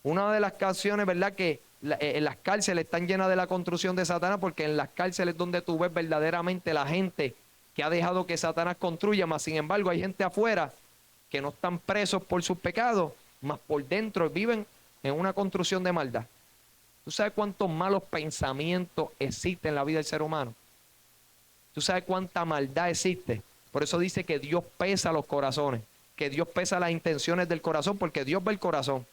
[SPEAKER 2] Una de las canciones, ¿verdad? Que en las cárceles están llenas de la construcción de Satanás, porque en las cárceles es donde tú ves verdaderamente la gente que ha dejado que Satanás construya, mas sin embargo hay gente afuera que no están presos por sus pecados, mas por dentro viven en una construcción de maldad. ¿Tú sabes cuántos malos pensamientos existen en la vida del ser humano? ¿Tú sabes cuánta maldad existe? Por eso dice que Dios pesa los corazones, que Dios pesa las intenciones del corazón, porque Dios ve el corazón.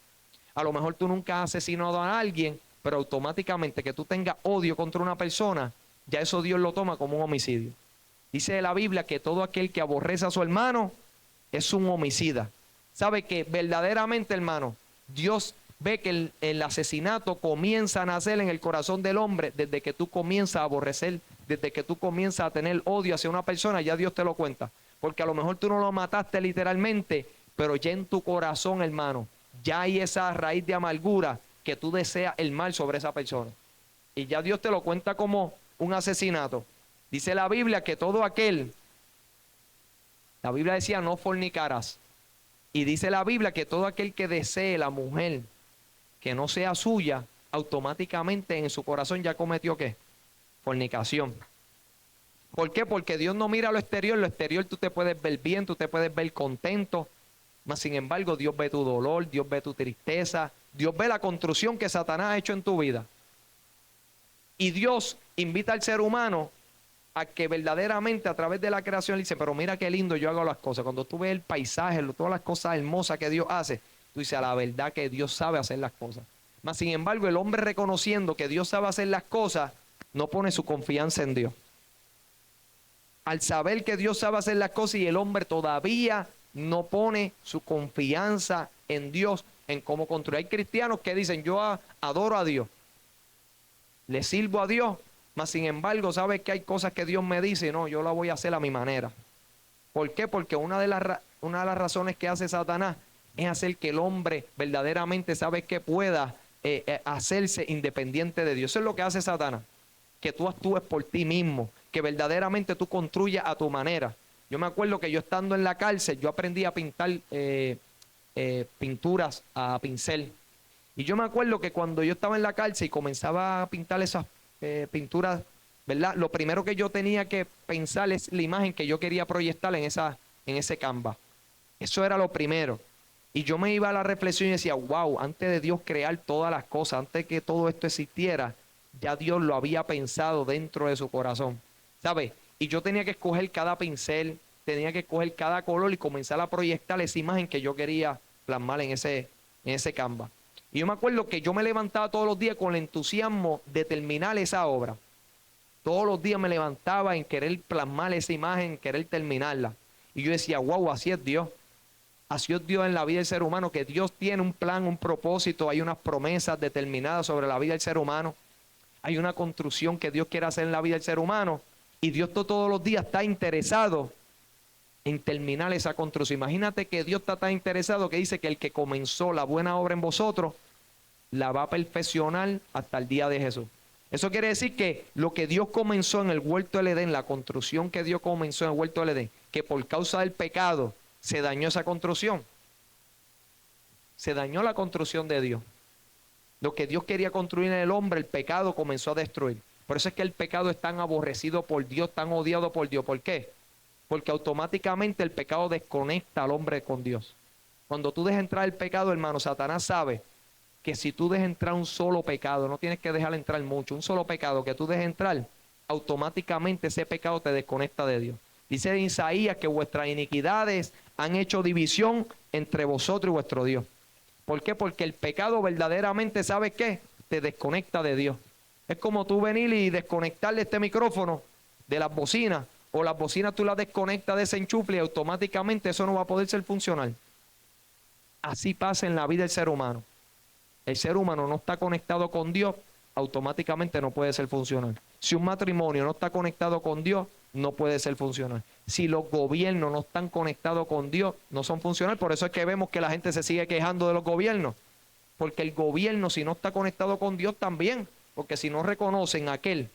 [SPEAKER 2] A lo mejor tú nunca has asesinado a alguien, pero automáticamente que tú tengas odio contra una persona, ya eso Dios lo toma como un homicidio. Dice la Biblia que todo aquel que aborrece a su hermano es un homicida. ¿Sabe que verdaderamente, hermano, Dios ve que el asesinato comienza a nacer en el corazón del hombre desde que tú comienzas a aborrecer, desde que tú comienzas a tener odio hacia una persona? Ya Dios te lo cuenta. Porque a lo mejor tú no lo mataste literalmente, pero ya en tu corazón, hermano, ya hay esa raíz de amargura que tú deseas el mal sobre esa persona. Y ya Dios te lo cuenta como un asesinato. Dice la Biblia que todo aquel, la Biblia decía no fornicarás. Y dice la Biblia que todo aquel que desee la mujer que no sea suya, automáticamente en su corazón ya cometió ¿qué? Fornicación. ¿Por qué? Porque Dios no mira lo exterior tú te puedes ver bien, tú te puedes ver contento, mas sin embargo Dios ve tu dolor, Dios ve tu tristeza, Dios ve la construcción que Satanás ha hecho en tu vida. Y Dios invita al ser humano a que verdaderamente a través de la creación le dice, pero mira qué lindo yo hago las cosas. Cuando tú ves el paisaje, todas las cosas hermosas que Dios hace, tú dices, a la verdad que Dios sabe hacer las cosas. Mas sin embargo, el hombre reconociendo que Dios sabe hacer las cosas, no pone su confianza en Dios. Al saber que Dios sabe hacer las cosas y el hombre todavía no pone su confianza en Dios, en cómo construir. Hay cristianos que dicen, yo adoro a Dios, le sirvo a Dios, mas sin embargo, ¿sabes que hay cosas que Dios me dice? No, yo la voy a hacer a mi manera. ¿Por qué? Porque una de las razones que hace Satanás es hacer que el hombre verdaderamente, ¿sabes que pueda hacerse independiente de Dios? Eso es lo que hace Satanás. Que tú actúes por ti mismo, que verdaderamente tú construyas a tu manera. Yo me acuerdo que yo estando en la cárcel, yo aprendí a pintar pinturas a pincel. Y yo me acuerdo que cuando yo estaba en la cárcel y comenzaba a pintar esas pinturas, ¿verdad? Lo primero que yo tenía que pensar es la imagen que yo quería proyectar en ese canvas. Eso era lo primero. Y yo me iba a la reflexión y decía, wow, antes de Dios crear todas las cosas, antes de que todo esto existiera, ya Dios lo había pensado dentro de su corazón, ¿sabes? Y yo tenía que escoger cada pincel, tenía que escoger cada color y comenzar a proyectar esa imagen que yo quería plasmar en ese canvas. Y yo me acuerdo que yo me levantaba todos los días con el entusiasmo de terminar esa obra. Todos los días me levantaba en querer plasmar esa imagen, en querer terminarla. Y yo decía, wow, así es Dios. Así es Dios en la vida del ser humano, que Dios tiene un plan, un propósito, hay unas promesas determinadas sobre la vida del ser humano. Hay una construcción que Dios quiere hacer en la vida del ser humano. Y Dios todos los días está interesado en terminar esa construcción. Imagínate que Dios está tan interesado que dice que el que comenzó la buena obra en vosotros, la va a perfeccionar hasta el día de Jesús. Eso quiere decir que lo que Dios comenzó en el huerto del Edén, la construcción que Dios comenzó en el huerto del Edén, que por causa del pecado se dañó esa construcción. Se dañó la construcción de Dios. Lo que Dios quería construir en el hombre, el pecado comenzó a destruir. Por eso es que el pecado es tan aborrecido por Dios, tan odiado por Dios. ¿Por qué? Porque automáticamente el pecado desconecta al hombre con Dios. Cuando tú dejas entrar el pecado, hermano, Satanás sabe que si tú dejas entrar un solo pecado, no tienes que dejar entrar mucho, un solo pecado que tú dejes entrar, automáticamente ese pecado te desconecta de Dios. Dice en Isaías que vuestras iniquidades han hecho división entre vosotros y vuestro Dios. ¿Por qué? Porque el pecado verdaderamente, ¿sabes qué? Te desconecta de Dios. Es como tú venir y desconectarle este micrófono de las bocinas, o las bocinas tú las desconectas de ese enchufe y automáticamente eso no va a poder ser funcional. Así pasa en la vida del ser humano. El ser humano no está conectado con Dios, automáticamente no puede ser funcional. Si un matrimonio no está conectado con Dios, no puede ser funcional. Si los gobiernos no están conectados con Dios, no son funcionales. Por eso es que vemos que la gente se sigue quejando de los gobiernos. Porque el gobierno, si no está conectado con Dios, también. Porque si no reconocen a aquel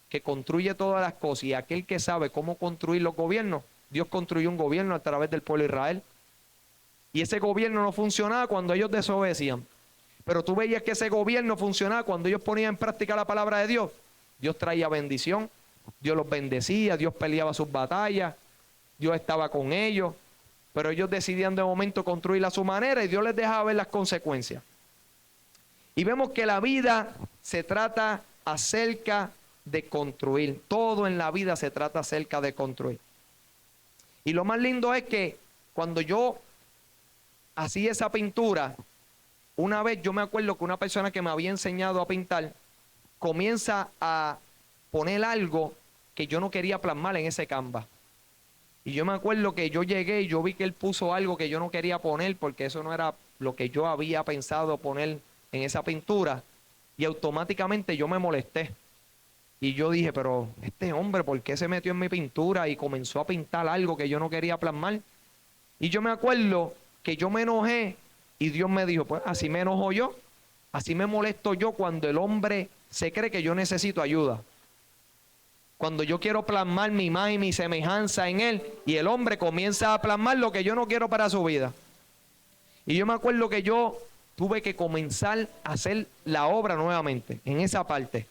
[SPEAKER 2] que construye todas las cosas y aquel que sabe cómo construir los gobiernos, Dios construyó un gobierno a través del pueblo de Israel. Y ese gobierno no funcionaba cuando ellos desobedecían. Pero tú veías que ese gobierno funcionaba cuando ellos ponían en práctica la palabra de Dios. Dios traía bendición, Dios los bendecía, Dios peleaba sus batallas, Dios estaba con ellos. Pero ellos decidían de momento construirla a su manera y Dios les dejaba ver las consecuencias. Y vemos que la vida se trata acerca de construir. Todo en la vida se trata acerca de construir. Y lo más lindo es que cuando yo hacía esa pintura, una vez yo me acuerdo que una persona que me había enseñado a pintar comienza a poner algo que yo no quería plasmar en ese canvas. Y yo me acuerdo que yo llegué y yo vi que él puso algo que yo no quería poner porque eso no era lo que yo había pensado poner en esa pintura. Y automáticamente yo me molesté. Y yo dije, pero este hombre, ¿por qué se metió en mi pintura y comenzó a pintar algo que yo no quería plasmar? Y yo me acuerdo que yo me enojé y Dios me dijo, pues así me enojo yo, así me molesto yo cuando el hombre se cree que yo necesito ayuda. Cuando yo quiero plasmar mi imagen y mi semejanza en él y el hombre comienza a plasmar lo que yo no quiero para su vida. Y yo me acuerdo que yo tuve que comenzar a hacer la obra nuevamente en esa parte.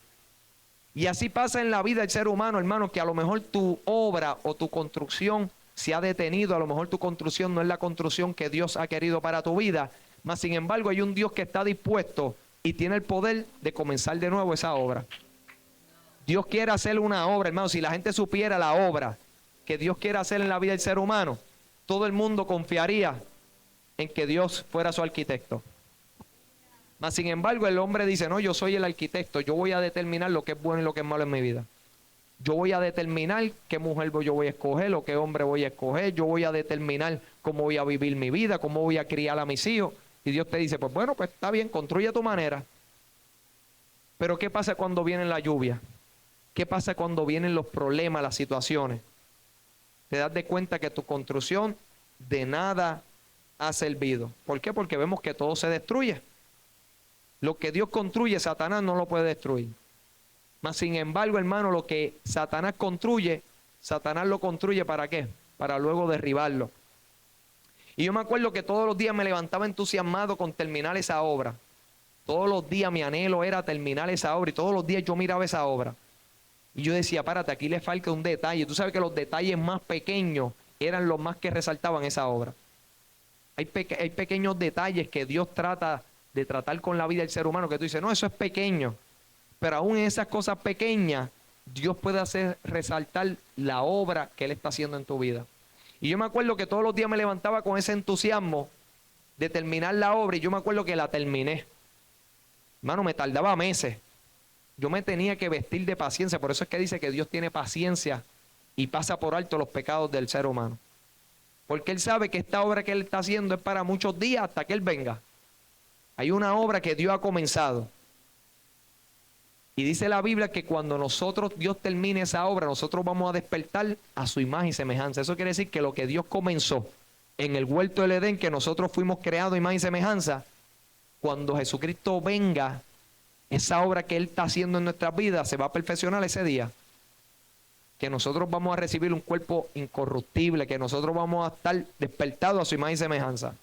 [SPEAKER 2] Y así pasa en la vida del ser humano, hermano, que a lo mejor tu obra o tu construcción se ha detenido, a lo mejor tu construcción no es la construcción que Dios ha querido para tu vida, mas sin embargo hay un Dios que está dispuesto y tiene el poder de comenzar de nuevo esa obra. Dios quiere hacer una obra, hermano. Si la gente supiera la obra que Dios quiere hacer en la vida del ser humano, todo el mundo confiaría en que Dios fuera su arquitecto. Mas sin embargo el hombre dice, no, yo soy el arquitecto, yo voy a determinar lo que es bueno y lo que es malo en mi vida. Yo voy a determinar qué mujer yo voy a escoger o qué hombre voy a escoger. Yo voy a determinar cómo voy a vivir mi vida, cómo voy a criar a mis hijos. Y Dios te dice, pues bueno, pues está bien, construye a tu manera. Pero ¿qué pasa cuando viene la lluvia? ¿Qué pasa cuando vienen los problemas, las situaciones? Te das de cuenta que tu construcción de nada ha servido. ¿Por qué? Porque vemos que todo se destruye. Lo que Dios construye, Satanás no lo puede destruir. Mas sin embargo, hermano, lo que Satanás construye, Satanás lo construye ¿para qué? Para luego derribarlo. Y yo me acuerdo que todos los días me levantaba entusiasmado con terminar esa obra. Todos los días mi anhelo era terminar esa obra y todos los días yo miraba esa obra. Y yo decía, párate, aquí le falta un detalle. Tú sabes que los detalles más pequeños eran los más que resaltaban esa obra. Hay pequeños detalles que Dios trata de tratar con la vida del ser humano, que tú dices, no, eso es pequeño. Pero aún en esas cosas pequeñas, Dios puede hacer resaltar la obra que Él está haciendo en tu vida. Y yo me acuerdo que todos los días me levantaba con ese entusiasmo de terminar la obra y yo me acuerdo que la terminé. Hermano, me tardaba meses. Yo me tenía que vestir de paciencia. Por eso es que dice que Dios tiene paciencia y pasa por alto los pecados del ser humano. Porque Él sabe que esta obra que Él está haciendo es para muchos días hasta que Él venga. Hay una obra que Dios ha comenzado. Y dice la Biblia que cuando Dios termine esa obra, nosotros vamos a despertar a su imagen y semejanza. Eso quiere decir que lo que Dios comenzó en el huerto del Edén, que nosotros fuimos creados a imagen y semejanza, cuando Jesucristo venga, esa obra que Él está haciendo en nuestras vidas se va a perfeccionar ese día. Que nosotros vamos a recibir un cuerpo incorruptible, que nosotros vamos a estar despertados a su imagen y semejanza.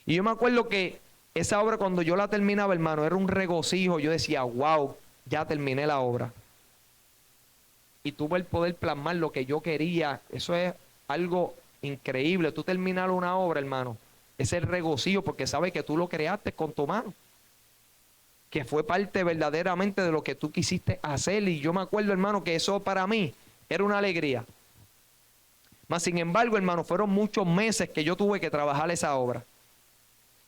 [SPEAKER 2] Y yo me acuerdo que esa obra cuando yo la terminaba, hermano, era un regocijo. Yo decía, wow, ya terminé la obra. Y tuve el poder plasmar lo que yo quería. Eso es algo increíble. Tú terminar una obra, hermano, es el regocijo porque sabes que tú lo creaste con tu mano, que fue parte verdaderamente de lo que tú quisiste hacer. Y yo me acuerdo, hermano, que eso para mí era una alegría. Mas sin embargo, hermano, fueron muchos meses que yo tuve que trabajar esa obra.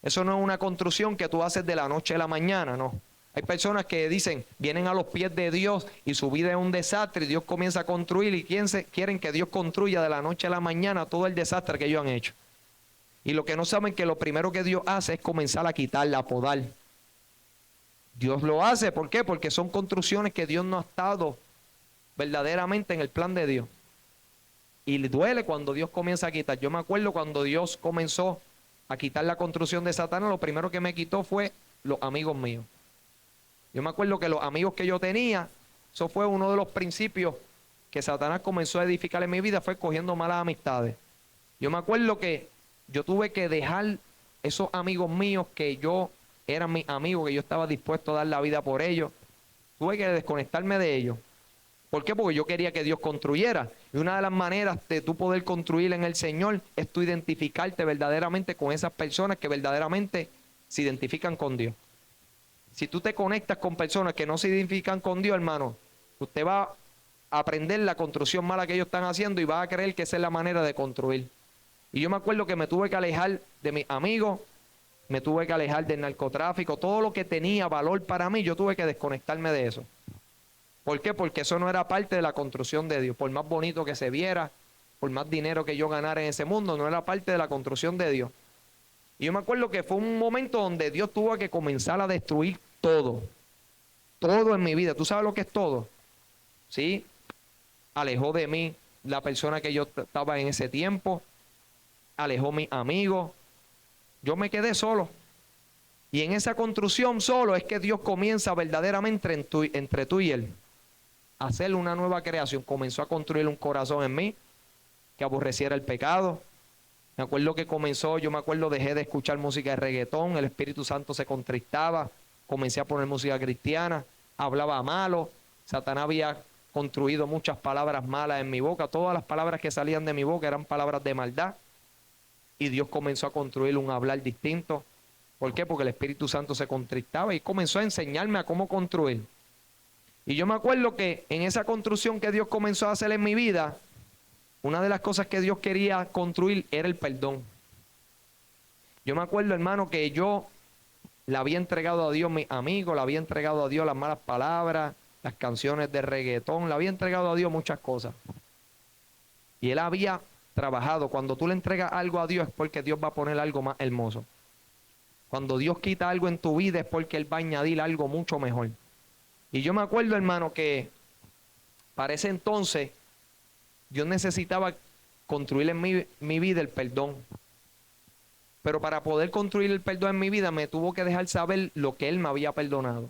[SPEAKER 2] Eso no es una construcción que tú haces de la noche a la mañana, no. Hay personas que dicen, vienen a los pies de Dios y su vida es un desastre y Dios comienza a construir y quieren que Dios construya de la noche a la mañana todo el desastre que ellos han hecho. Y lo que no saben es que lo primero que Dios hace es comenzar a quitarla, a podar. Dios lo hace, ¿por qué? Porque son construcciones que Dios no ha estado verdaderamente en el plan de Dios. Y le duele cuando Dios comienza a quitar. Yo me acuerdo cuando Dios comenzó a quitar la construcción de Satanás, lo primero que me quitó fue los amigos míos. Yo me acuerdo que los amigos que yo tenía, eso fue uno de los principios que Satanás comenzó a edificar en mi vida, fue cogiendo malas amistades. Yo me acuerdo que yo tuve que dejar esos amigos míos que yo eran mis amigos, que yo estaba dispuesto a dar la vida por ellos. Tuve que desconectarme de ellos. ¿Por qué? Porque yo quería que Dios construyera. Y una de las maneras de tú poder construir en el Señor es tú identificarte verdaderamente con esas personas que verdaderamente se identifican con Dios. Si tú te conectas con personas que no se identifican con Dios, hermano, usted va a aprender la construcción mala que ellos están haciendo y va a creer que esa es la manera de construir. Y yo me acuerdo que me tuve que alejar de mis amigos, me tuve que alejar del narcotráfico, todo lo que tenía valor para mí, yo tuve que desconectarme de eso. ¿Por qué? Porque eso no era parte de la construcción de Dios. Por más bonito que se viera, por más dinero que yo ganara en ese mundo, no era parte de la construcción de Dios. Y yo me acuerdo que fue un momento donde Dios tuvo que comenzar a destruir todo. Todo en mi vida. ¿Tú sabes lo que es todo? ¿Sí? Alejó de mí la persona que yo estaba en ese tiempo. Alejó mis amigos. Yo me quedé solo. Y en esa construcción solo es que Dios comienza verdaderamente entre tú y Él. Hacer una nueva creación. Comenzó a construir un corazón en mí que aborreciera el pecado. Me acuerdo que comenzó, yo me acuerdo, dejé de escuchar música de reggaetón, el Espíritu Santo se contristaba, comencé a poner música cristiana, hablaba malo, Satanás había construido muchas palabras malas en mi boca, todas las palabras que salían de mi boca eran palabras de maldad, y Dios comenzó a construir un hablar distinto. ¿Por qué? Porque el Espíritu Santo se contristaba y comenzó a enseñarme a cómo construir. Y yo me acuerdo que en esa construcción que Dios comenzó a hacer en mi vida, una de las cosas que Dios quería construir era el perdón. Yo me acuerdo, hermano, que yo le había entregado a Dios mis amigos, le había entregado a Dios las malas palabras, las canciones de reggaetón, le había entregado a Dios muchas cosas. Y Él había trabajado. Cuando tú le entregas algo a Dios es porque Dios va a poner algo más hermoso. Cuando Dios quita algo en tu vida es porque Él va a añadir algo mucho mejor. Y yo me acuerdo, hermano, que para ese entonces Dios necesitaba construir en mi vida el perdón. Pero para poder construir el perdón en mi vida me tuvo que dejar saber lo que Él me había perdonado.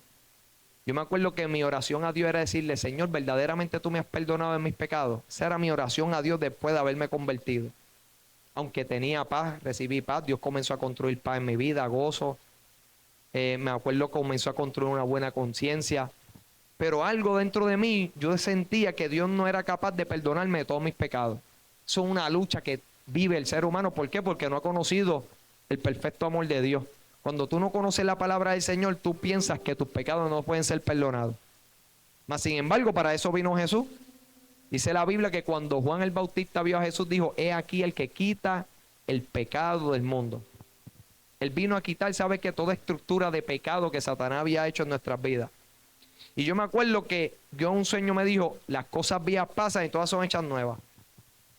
[SPEAKER 2] Yo me acuerdo que mi oración a Dios era decirle, Señor, verdaderamente tú me has perdonado en mis pecados. Esa era mi oración a Dios después de haberme convertido. Aunque tenía paz, recibí paz, Dios comenzó a construir paz en mi vida, gozo. Me acuerdo que comenzó a construir una buena conciencia. Pero algo dentro de mí, yo sentía que Dios no era capaz de perdonarme de todos mis pecados. Eso es una lucha que vive el ser humano. ¿Por qué? Porque no ha conocido el perfecto amor de Dios. Cuando tú no conoces la palabra del Señor, tú piensas que tus pecados no pueden ser perdonados. Mas sin embargo, para eso vino Jesús. Dice la Biblia que cuando Juan el Bautista vio a Jesús, dijo, he aquí el que quita el pecado del mundo. Él vino a quitar, ¿sabe qué? Toda estructura de pecado que Satanás había hecho en nuestras vidas. Y yo me acuerdo que Dios en un sueño me dijo, las cosas viejas pasan y todas son hechas nuevas.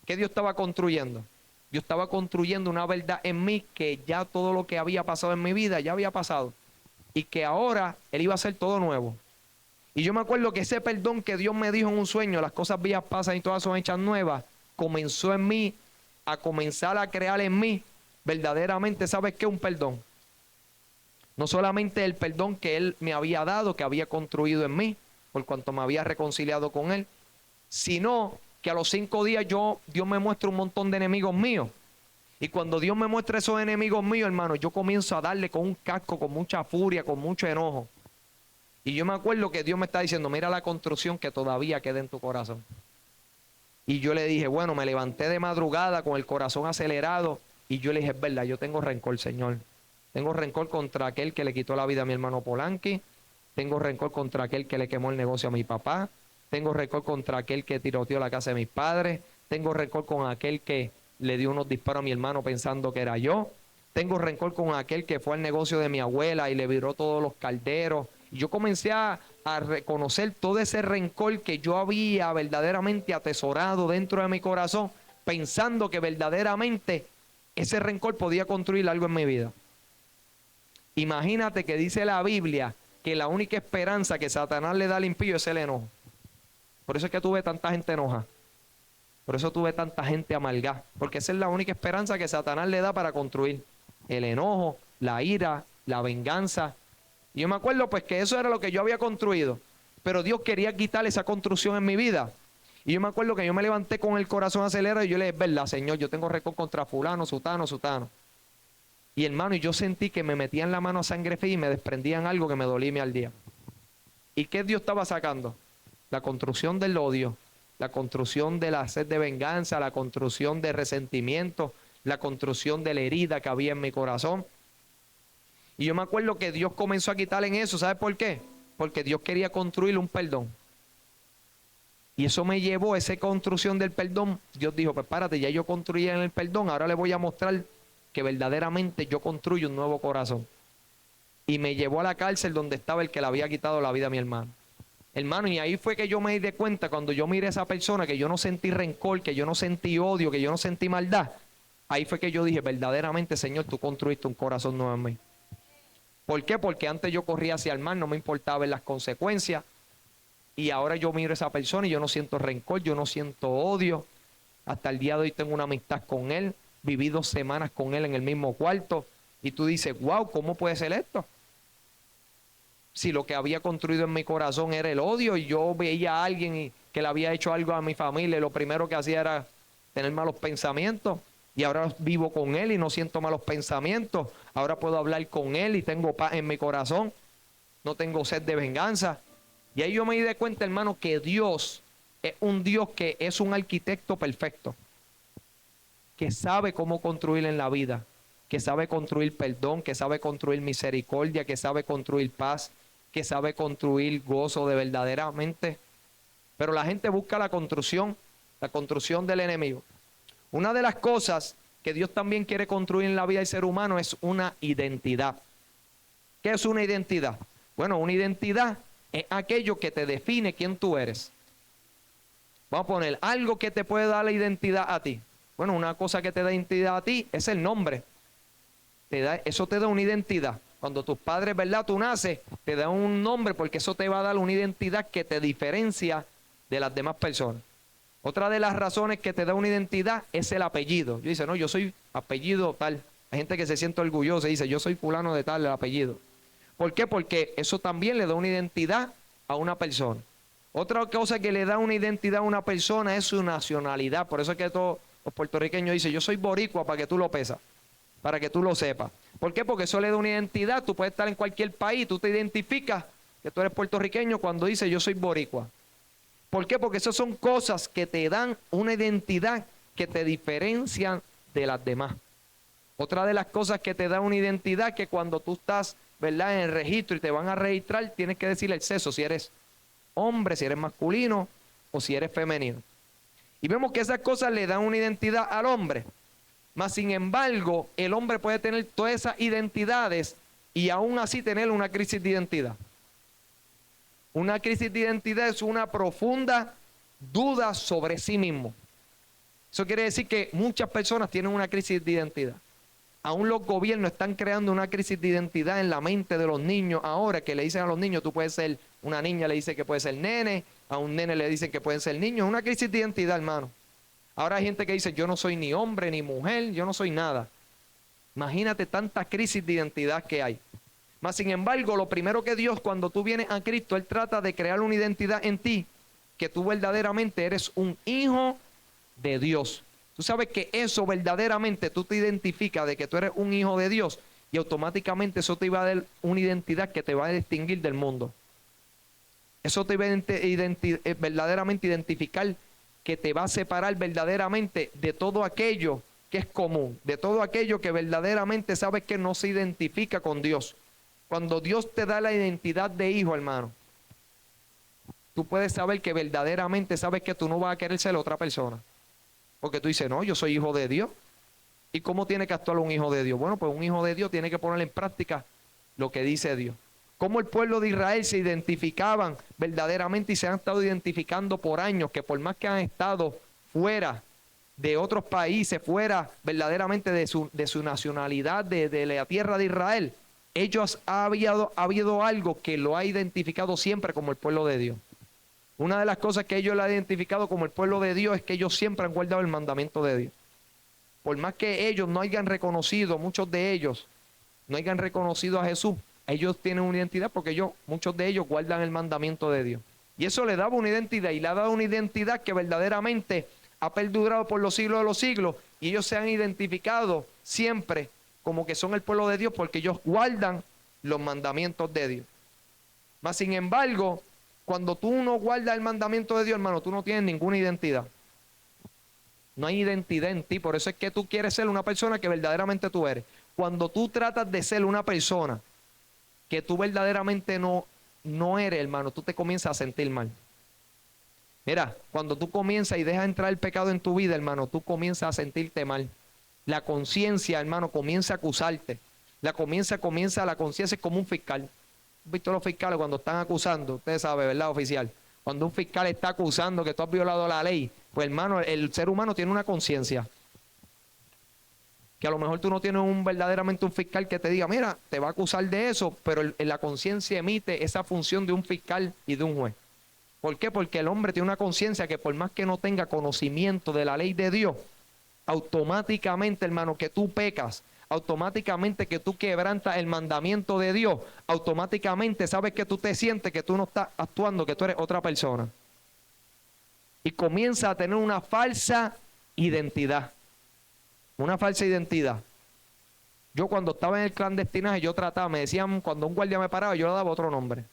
[SPEAKER 2] ¿Qué Dios estaba construyendo? Dios estaba construyendo una verdad en mí que ya todo lo que había pasado en mi vida ya había pasado. Y que ahora Él iba a hacer todo nuevo. Y yo me acuerdo que ese perdón que Dios me dijo en un sueño, las cosas viejas pasan y todas son hechas nuevas, comenzó en mí a comenzar a crear en mí verdaderamente, ¿sabes qué? Un perdón. No solamente el perdón que Él me había dado, que había construido en mí, por cuanto me había reconciliado con Él, sino que a los 5 días Dios me muestra un montón de enemigos míos. Y cuando Dios me muestra esos enemigos míos, hermano, yo comienzo a darle con un casco, con mucha furia, con mucho enojo. Y yo me acuerdo que Dios me está diciendo, mira la construcción que todavía queda en tu corazón. Y yo le dije, bueno, me levanté de madrugada con el corazón acelerado. Y yo le dije, es verdad, yo tengo rencor, Señor. Tengo rencor contra aquel que le quitó la vida a mi hermano Polanqui. Tengo rencor contra aquel que le quemó el negocio a mi papá. Tengo rencor contra aquel que tiroteó la casa de mis padres. Tengo rencor con aquel que le dio unos disparos a mi hermano pensando que era yo. Tengo rencor con aquel que fue al negocio de mi abuela y le viró todos los calderos. Y yo comencé a reconocer todo ese rencor que yo había verdaderamente atesorado dentro de mi corazón, pensando que verdaderamente ese rencor podía construir algo en mi vida. Imagínate que dice la Biblia que la única esperanza que Satanás le da al impío es el enojo. Por eso es que tuve tanta gente enojada. Por eso tuve tanta gente amargada. Porque esa es la única esperanza que Satanás le da para construir. El enojo, la ira, la venganza. Y yo me acuerdo pues que eso era lo que yo había construido. Pero Dios quería quitar esa construcción en mi vida. Y yo me acuerdo que yo me levanté con el corazón acelerado y yo le dije, verdad, Señor, yo tengo rencor contra fulano, sutano, sutano. Y hermano, y yo sentí que me metían la mano a sangre fría y me desprendían algo que me dolía y me ardía. ¿Y qué Dios estaba sacando? La construcción del odio, la construcción de la sed de venganza, la construcción de resentimiento, la construcción de la herida que había en mi corazón. Y yo me acuerdo que Dios comenzó a quitarle en eso. ¿Sabes por qué? Porque Dios quería construir un perdón. Y eso me llevó a esa construcción del perdón. Dios dijo, pues párate, ya yo construí en el perdón, ahora le voy a mostrar que verdaderamente yo construyo un nuevo corazón. Y me llevó a la cárcel donde estaba el que le había quitado la vida a mi hermano. Hermano, y ahí fue que yo me di cuenta, cuando yo miré a esa persona, que yo no sentí rencor, que yo no sentí odio, que yo no sentí maldad. Ahí fue que yo dije, verdaderamente, Señor, tú construiste un corazón nuevo en mí. ¿Por qué? Porque antes yo corría hacia el mal, no me importaba ver las consecuencias. Y ahora yo miro a esa persona y yo no siento rencor, yo no siento odio. Hasta el día de hoy tengo una amistad con él. Viví 2 semanas con él en el mismo cuarto. Y tú dices, wow, ¿cómo puede ser esto? Si lo que había construido en mi corazón era el odio y yo veía a alguien que le había hecho algo a mi familia y lo primero que hacía era tener malos pensamientos. Y ahora vivo con él y no siento malos pensamientos. Ahora puedo hablar con él y tengo paz en mi corazón. No tengo sed de venganza. Y ahí yo me di cuenta, hermano, que Dios es un Dios que es un arquitecto perfecto. Que sabe cómo construir en la vida. Que sabe construir perdón, que sabe construir misericordia, que sabe construir paz, que sabe construir gozo de verdaderamente. Pero la gente busca la construcción del enemigo. Una de las cosas que Dios también quiere construir en la vida del ser humano es una identidad. ¿Qué es una identidad? Bueno, una identidad es aquello que te define quién tú eres. Vamos a poner algo que te puede dar la identidad a ti. Bueno, una cosa que te da identidad a ti es el nombre. Eso te da una identidad. Cuando tus padres, ¿verdad? Tú naces, te dan un nombre porque eso te va a dar una identidad que te diferencia de las demás personas. Otra de las razones que te da una identidad es el apellido. Yo dice, no, yo soy apellido tal. Hay gente que se siente orgullosa y dice, yo soy fulano de tal, el apellido. ¿Por qué? Porque eso también le da una identidad a una persona. Otra cosa que le da una identidad a una persona es su nacionalidad. Por eso es que todos los puertorriqueños dicen, yo soy boricua, para que tú lo pesas, para que tú lo sepas. ¿Por qué? Porque eso le da una identidad. Tú puedes estar en cualquier país, tú te identificas que tú eres puertorriqueño cuando dices yo soy boricua. ¿Por qué? Porque esas son cosas que te dan una identidad que te diferencian de las demás. Otra de las cosas que te da una identidad que cuando tú estás, ¿verdad?, en el registro y te van a registrar, tienes que decir el sexo, si eres hombre, si eres masculino o si eres femenino. Y vemos que esas cosas le dan una identidad al hombre. Mas sin embargo, el hombre puede tener todas esas identidades y aún así tener una crisis de identidad. Una crisis de identidad es una profunda duda sobre sí mismo. Eso quiere decir que muchas personas tienen una crisis de identidad. Aún los gobiernos están creando una crisis de identidad en la mente de los niños ahora, que le dicen a los niños, tú puedes ser una niña, le dicen que puede ser nene, a un nene le dicen que pueden ser niños. Es una crisis de identidad, hermano. Ahora hay gente que dice, yo no soy ni hombre ni mujer, yo no soy nada. Imagínate tanta crisis de identidad que hay. Mas sin embargo, lo primero que Dios, cuando tú vienes a Cristo, Él trata de crear una identidad en ti, que tú verdaderamente eres un hijo de Dios. Tú sabes que eso verdaderamente tú te identificas de que tú eres un hijo de Dios y automáticamente eso te va a dar una identidad que te va a distinguir del mundo. Eso te va a verdaderamente identificar que te va a separar verdaderamente de todo aquello que es común, de todo aquello que verdaderamente sabes que no se identifica con Dios. Cuando Dios te da la identidad de hijo, hermano, tú puedes saber que verdaderamente sabes que tú no vas a querer ser otra persona. Porque tú dices, no, yo soy hijo de Dios. ¿Y cómo tiene que actuar un hijo de Dios? Bueno, pues un hijo de Dios tiene que poner en práctica lo que dice Dios. Cómo el pueblo de Israel se identificaban verdaderamente y se han estado identificando por años, que por más que han estado fuera de otros países, fuera verdaderamente de su nacionalidad, de la tierra de Israel, ellos ha habido algo que lo ha identificado siempre como el pueblo de Dios. Una de las cosas que ellos lo han identificado como el pueblo de Dios es que ellos siempre han guardado el mandamiento de Dios. Por más que ellos no hayan reconocido, muchos de ellos no hayan reconocido a Jesús, ellos tienen una identidad porque muchos de ellos guardan el mandamiento de Dios. Y eso le daba una identidad, y le ha dado una identidad que verdaderamente ha perdurado por los siglos de los siglos, y ellos se han identificado siempre como que son el pueblo de Dios porque ellos guardan los mandamientos de Dios. Mas sin embargo, cuando tú no guardas el mandamiento de Dios, hermano, tú no tienes ninguna identidad. No hay identidad en ti, por eso es que tú quieres ser una persona que verdaderamente tú eres. Cuando tú tratas de ser una persona que tú verdaderamente no eres, hermano, tú te comienzas a sentir mal. Mira, cuando tú comienzas y dejas entrar el pecado en tu vida, hermano, tú comienzas a sentirte mal. La conciencia, hermano, comienza a acusarte. La conciencia es como un fiscal. ¿Has visto los fiscales cuando están acusando? Ustedes saben, ¿verdad, oficial? Cuando un fiscal está acusando que tú has violado la ley, pues hermano, el ser humano tiene una conciencia. Que a lo mejor tú no tienes verdaderamente un fiscal que te diga, mira, te va a acusar de eso, pero la conciencia emite esa función de un fiscal y de un juez. ¿Por qué? Porque el hombre tiene una conciencia que por más que no tenga conocimiento de la ley de Dios, automáticamente, hermano, que tú pecas, automáticamente que tú quebrantas el mandamiento de Dios, automáticamente sabes que tú te sientes que tú no estás actuando, que tú eres otra persona. Y comienza a tener una falsa identidad. Una falsa identidad. Yo cuando estaba en el clandestinaje, yo trataba, me decían, cuando un guardia me paraba, yo le daba otro nombre.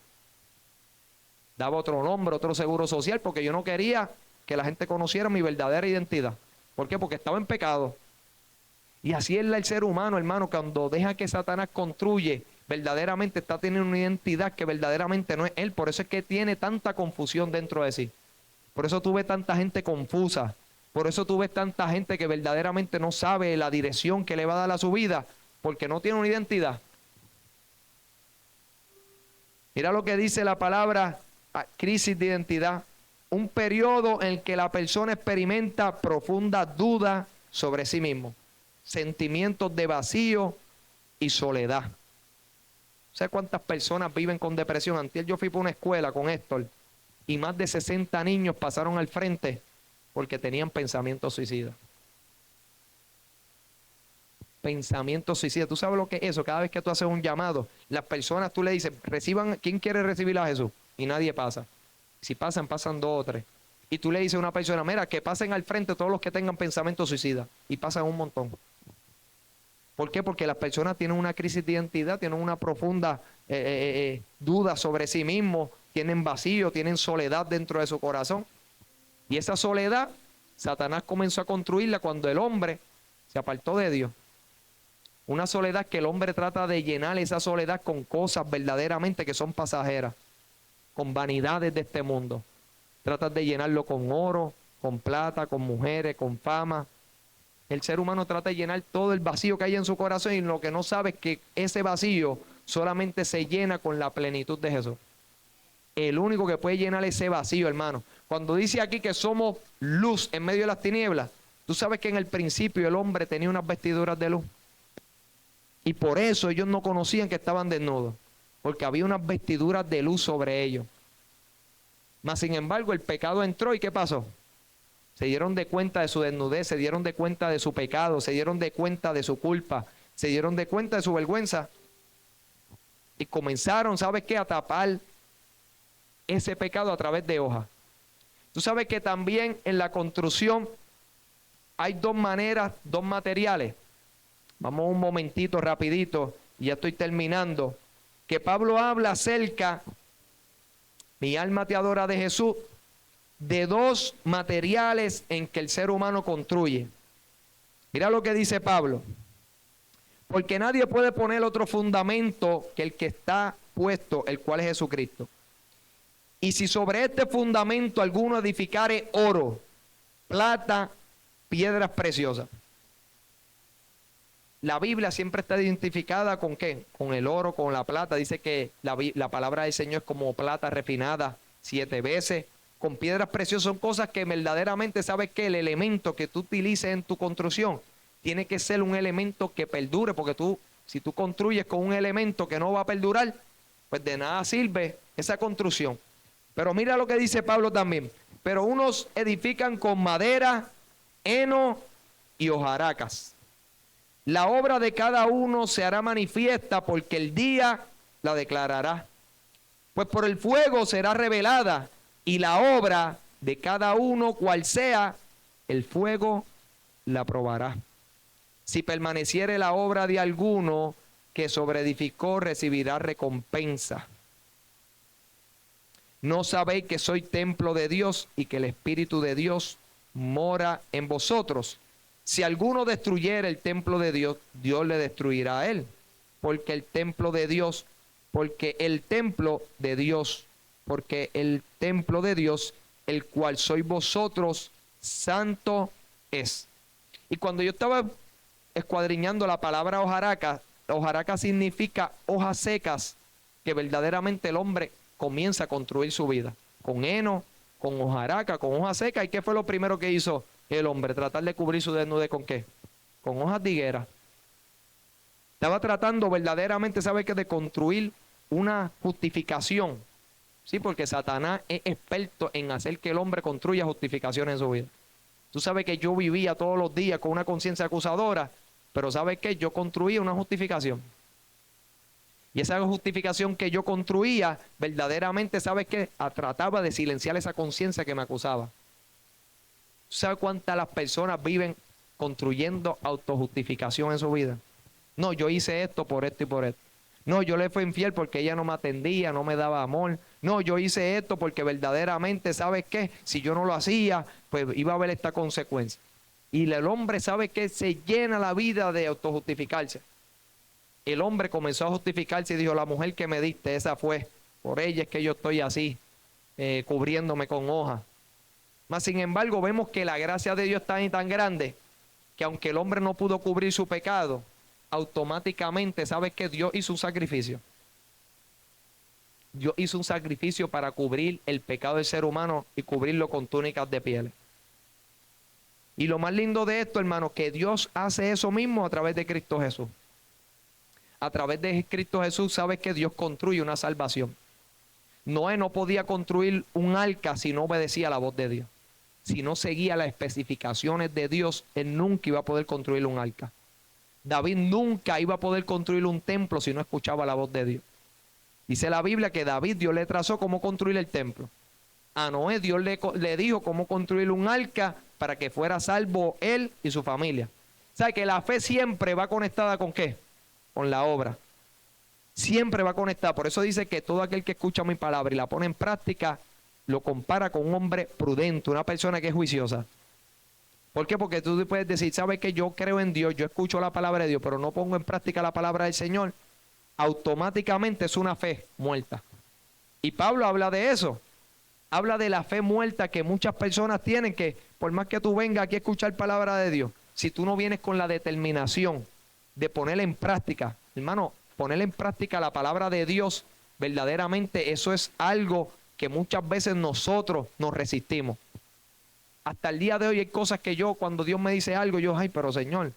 [SPEAKER 2] Daba otro nombre, otro seguro social, porque yo no quería que la gente conociera mi verdadera identidad. ¿Por qué? Porque estaba en pecado. Y así es el ser humano, hermano, cuando deja que Satanás construye, verdaderamente está teniendo una identidad que verdaderamente no es él. Por eso es que tiene tanta confusión dentro de sí. Por eso tú ves tanta gente confusa. Por eso tú ves tanta gente que verdaderamente no sabe la dirección que le va a dar a su vida, porque no tiene una identidad. Mira lo que dice la palabra crisis de identidad. Un periodo en el que la persona experimenta profunda duda sobre sí mismo, sentimientos de vacío y soledad. ¿Sabes cuántas personas viven con depresión? Antier yo fui para una escuela con Héctor y más de 60 niños pasaron al frente porque tenían pensamientos suicidas. Pensamientos suicidas. ¿Tú sabes lo que es eso? Cada vez que tú haces un llamado, las personas, tú le dices, reciban, ¿quién quiere recibir a Jesús? Y nadie pasa. Si pasan, pasan 2 o 3. Y tú le dices a una persona, mira, que pasen al frente todos los que tengan pensamientos suicidas. Y pasan un montón. ¿Por qué? Porque las personas tienen una crisis de identidad, tienen una profunda duda sobre sí mismos, tienen vacío, tienen soledad dentro de su corazón. Y esa soledad, Satanás comenzó a construirla cuando el hombre se apartó de Dios. Una soledad que el hombre trata de llenar esa soledad con cosas verdaderamente que son pasajeras, con vanidades de este mundo. Tratas de llenarlo con oro, con plata, con mujeres, con fama. El ser humano trata de llenar todo el vacío que hay en su corazón y lo que no sabe es que ese vacío solamente se llena con la plenitud de Jesús. El único que puede llenar ese vacío, hermano. Cuando dice aquí que somos luz en medio de las tinieblas, tú sabes que en el principio el hombre tenía unas vestiduras de luz. Y por eso ellos no conocían que estaban desnudos, porque había unas vestiduras de luz sobre ellos. Mas sin embargo el pecado entró y ¿qué pasó? Se dieron de cuenta de su desnudez, se dieron de cuenta de su pecado, se dieron de cuenta de su culpa, se dieron de cuenta de su vergüenza y comenzaron, ¿sabes qué? A tapar ese pecado a través de hojas. Tú sabes que también en la construcción hay 2 maneras, 2 materiales. Vamos un momentito rapidito y ya estoy terminando. Que Pablo habla acerca, mi alma te adora de Jesús, de dos materiales en que el ser humano construye. Mira lo que dice Pablo. Porque nadie puede poner otro fundamento que el que está puesto, el cual es Jesucristo. Y si sobre este fundamento alguno edificare oro, plata, piedras preciosas. La Biblia siempre está identificada con ¿qué? Con el oro, con la plata. Dice que la palabra del Señor es como plata refinada 7 veces. Con piedras preciosas son cosas que verdaderamente sabes que el elemento que tú utilices en tu construcción tiene que ser un elemento que perdure, porque si tú construyes con un elemento que no va a perdurar, pues de nada sirve esa construcción. Pero mira lo que dice Pablo también. Pero unos edifican con madera, heno y hojaracas. La obra de cada uno se hará manifiesta, porque el día la declarará. Pues por el fuego será revelada, y la obra de cada uno, cual sea, el fuego la probará. Si permaneciere la obra de alguno que sobreedificó, recibirá recompensa. ¿No sabéis que soy templo de Dios y que el Espíritu de Dios mora en vosotros? Si alguno destruyere el templo de Dios, Dios le destruirá a él. Porque el templo de Dios, el cual sois vosotros, santo es. Y cuando yo estaba escuadriñando la palabra hojaraca, hojaraca significa hojas secas, que verdaderamente el hombre comienza a construir su vida. Con heno, con hojaraca, con hojas secas. ¿Y qué fue lo primero que hizo el hombre? Tratar de cubrir su desnudez ¿con qué? Con hojas de higuera. Estaba tratando verdaderamente, ¿sabe qué? De construir una justificación. Sí, porque Satanás es experto en hacer que el hombre construya justificaciones en su vida. Tú sabes que yo vivía todos los días con una conciencia acusadora, pero ¿sabes qué? Yo construía una justificación. Y esa justificación que yo construía, verdaderamente, ¿sabes qué? Trataba de silenciar esa conciencia que me acusaba. ¿Sabes cuántas las personas viven construyendo autojustificación en su vida? No, yo hice esto por esto y por esto. No, yo le fui infiel porque ella no me atendía, no me daba amor. No, yo hice esto porque verdaderamente, ¿sabes qué? Si yo no lo hacía, pues iba a haber esta consecuencia. Y el hombre, ¿sabe qué? Se llena la vida de autojustificarse. El hombre comenzó a justificarse y dijo, la mujer que me diste, esa fue. Por ella es que yo estoy así, cubriéndome con hojas. Mas sin embargo, vemos que la gracia de Dios es tan grande que aunque el hombre no pudo cubrir su pecado, automáticamente, ¿sabes qué? Dios hizo un sacrificio. Dios hizo un sacrificio para cubrir el pecado del ser humano y cubrirlo con túnicas de piel. Y lo más lindo de esto, hermano, que Dios hace eso mismo a través de Cristo Jesús. A través de Cristo Jesús, sabes que Dios construye una salvación. Noé no podía construir un arca si no obedecía a la voz de Dios. Si no seguía las especificaciones de Dios, él nunca iba a poder construir un arca. David nunca iba a poder construir un templo si no escuchaba la voz de Dios. Dice la Biblia que David, Dios le trazó cómo construir el templo. A Noé, Dios le dijo cómo construir un arca para que fuera salvo él y su familia. O sea que la fe siempre va conectada ¿con qué? Con la obra. Siempre va conectada. Por eso dice que todo aquel que escucha mi palabra y la pone en práctica, lo compara con un hombre prudente, una persona que es juiciosa. ¿Por qué? Porque tú puedes decir, sabes que yo creo en Dios, yo escucho la palabra de Dios, pero no pongo en práctica la palabra del Señor. Automáticamente es una fe muerta. Y Pablo habla de eso. Habla de la fe muerta que muchas personas tienen, que por más que tú vengas aquí a escuchar palabra de Dios, si tú no vienes con la determinación de ponerla en práctica, hermano, poner en práctica la palabra de Dios, verdaderamente eso es algo que muchas veces nosotros nos resistimos. Hasta el día de hoy hay cosas que yo, cuando Dios me dice algo, yo, ay, pero Señor,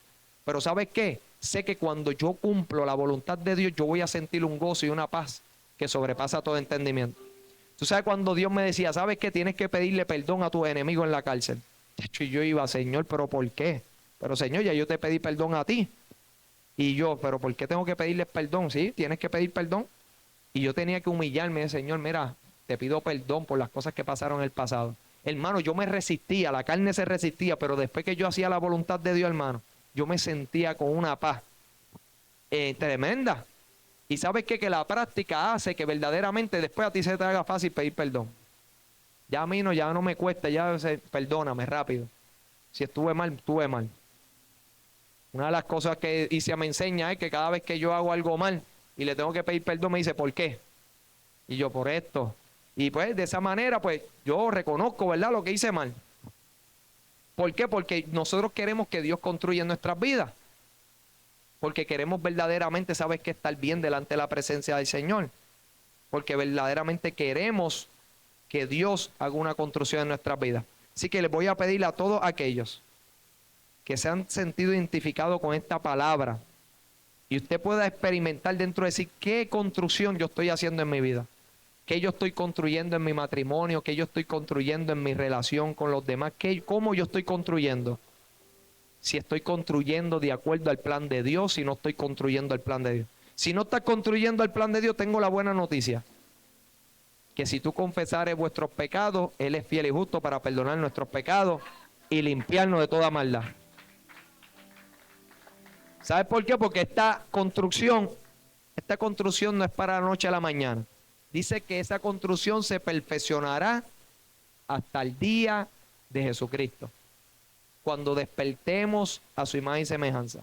[SPEAKER 2] pero ¿sabes qué? Sé que cuando yo cumplo la voluntad de Dios, yo voy a sentir un gozo y una paz que sobrepasa todo entendimiento. Tú sabes cuando Dios me decía, ¿sabes qué? Tienes que pedirle perdón a tus enemigos en la cárcel. Y yo iba, Señor, ¿pero por qué? Pero Señor, ya yo te pedí perdón a ti. Y yo, ¿pero por qué tengo que pedirles perdón? Sí, tienes que pedir perdón. Y yo tenía que humillarme, Señor, mira, te pido perdón por las cosas que pasaron en el pasado. Hermano, yo me resistía, la carne se resistía, pero después que yo hacía la voluntad de Dios, hermano, yo me sentía con una paz tremenda. Y sabes qué? Que la práctica hace que verdaderamente después a ti se te haga fácil pedir perdón. Ya a mí no, ya no me cuesta, perdóname rápido. Si estuve mal, estuve mal. Una de las cosas que Isia me enseña es que cada vez que yo hago algo mal y le tengo que pedir perdón, me dice, ¿por qué? Y yo, por esto. Y pues de esa manera, pues yo reconozco, ¿verdad?, lo que hice mal. ¿Por qué? Porque nosotros queremos que Dios construya en nuestras vidas. Porque queremos verdaderamente, ¿sabes?, que estar bien delante de la presencia del Señor. Porque verdaderamente queremos que Dios haga una construcción en nuestras vidas. Así que les voy a pedir a todos aquellos que se han sentido identificados con esta palabra y usted pueda experimentar dentro de sí qué construcción yo estoy haciendo en mi vida, qué yo estoy construyendo en mi matrimonio, qué yo estoy construyendo en mi relación con los demás, cómo yo estoy construyendo. Si estoy construyendo de acuerdo al plan de Dios, si no estoy construyendo el plan de Dios. Si no estás construyendo el plan de Dios, tengo la buena noticia, que si tú confesares vuestros pecados, Él es fiel y justo para perdonar nuestros pecados y limpiarnos de toda maldad. ¿Sabes por qué? Porque esta construcción no es para la noche a la mañana. Dice que esa construcción se perfeccionará hasta el día de Jesucristo, cuando despertemos a su imagen y semejanza.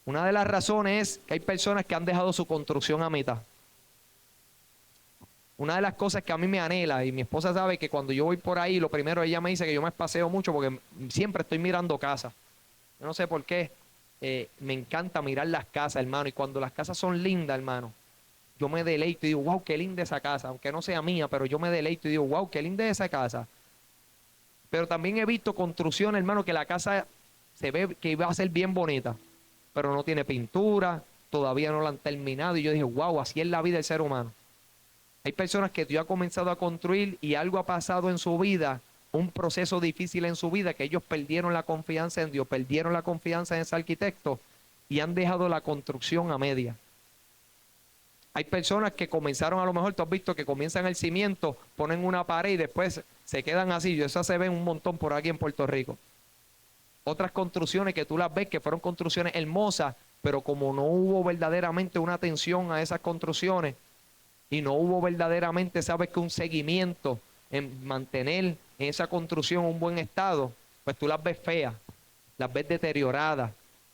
[SPEAKER 2] Una de las razones es que hay personas que han dejado su construcción a mitad. Una de las cosas que a mí me anhela, y mi esposa sabe que cuando yo voy por ahí, lo primero ella me dice que yo me espaseo mucho porque siempre estoy mirando casas. Yo no sé por qué, me encanta mirar las casas, hermano, y cuando las casas son lindas, hermano, yo me deleito y digo, wow, qué linda esa casa, aunque no sea mía, pero yo me deleito y digo, wow, qué linda es esa casa. Pero también he visto construcciones, hermano, que la casa se ve que iba a ser bien bonita, pero no tiene pintura, todavía no la han terminado, y yo dije, wow, así es la vida del ser humano. Hay personas que Dios ha comenzado a construir y algo ha pasado en su vida, un proceso difícil en su vida, que ellos perdieron la confianza en Dios, perdieron la confianza en ese arquitecto y han dejado la construcción a media. Hay personas que comenzaron, a lo mejor tú has visto que comienzan el cimiento, ponen una pared y después se quedan así. Y eso se ve un montón por aquí en Puerto Rico. Otras construcciones que tú las ves que fueron construcciones hermosas, pero como no hubo verdaderamente una atención a esas construcciones y no hubo verdaderamente, sabes, que un seguimiento en mantener en esa construcción un buen estado, pues tú las ves feas, las ves deterioradas.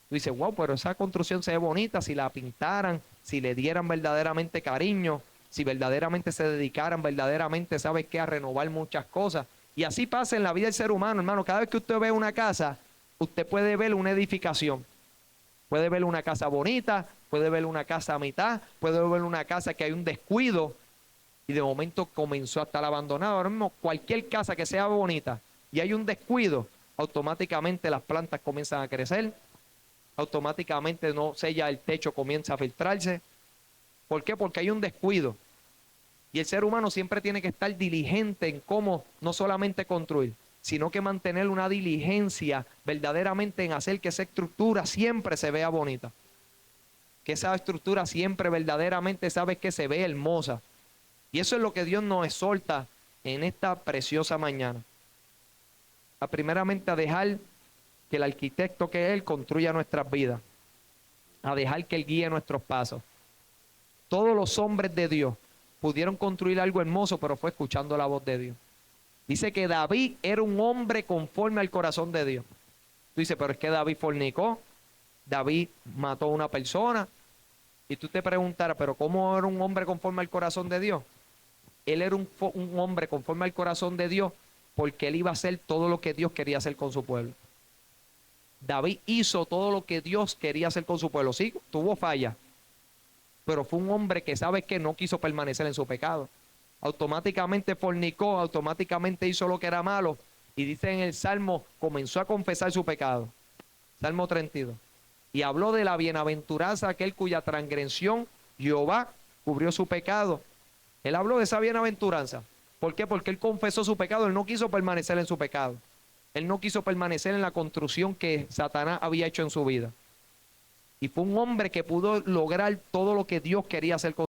[SPEAKER 2] Tú dices, wow, pero esa construcción se ve bonita si la pintaran, si le dieran verdaderamente cariño, si verdaderamente se dedicaran verdaderamente, ¿sabes qué?, a renovar muchas cosas. Y así pasa en la vida del ser humano, hermano. Cada vez que usted ve una casa, usted puede ver una edificación. Puede ver una casa bonita, puede ver una casa a mitad, puede ver una casa que hay un descuido y de momento comenzó a estar abandonada. Ahora mismo, cualquier casa que sea bonita y hay un descuido, automáticamente las plantas comienzan a crecer, automáticamente no sé, ya el techo comienza a filtrarse. ¿Por qué? Porque hay un descuido. Y el ser humano siempre tiene que estar diligente en cómo no solamente construir, sino que mantener una diligencia verdaderamente en hacer que esa estructura siempre se vea bonita. Que esa estructura siempre verdaderamente, sabes, que se ve hermosa. Y eso es lo que Dios nos exhorta en esta preciosa mañana. Primeramente a dejar que el arquitecto que es Él construya nuestras vidas. A dejar que Él guíe nuestros pasos. Todos los hombres de Dios pudieron construir algo hermoso, pero fue escuchando la voz de Dios. Dice que David era un hombre conforme al corazón de Dios. Tú dices, pero es que David fornicó, David mató a una persona. Y tú te preguntarás, pero ¿cómo era un hombre conforme al corazón de Dios? Él era un hombre conforme al corazón de Dios porque él iba a hacer todo lo que Dios quería hacer con su pueblo. David hizo todo lo que Dios quería hacer con su pueblo. Sí, tuvo fallas, pero fue un hombre que sabe que no quiso permanecer en su pecado. Automáticamente fornicó, automáticamente hizo lo que era malo. Y dice en el Salmo, comenzó a confesar su pecado. Salmo 32. Y habló de la bienaventuranza aquel cuya transgresión Jehová cubrió su pecado. Él habló de esa bienaventuranza. ¿Por qué? Porque él confesó su pecado. Él no quiso permanecer en su pecado. Él no quiso permanecer en la construcción que Satanás había hecho en su vida. Y fue un hombre que pudo lograr todo lo que Dios quería hacer con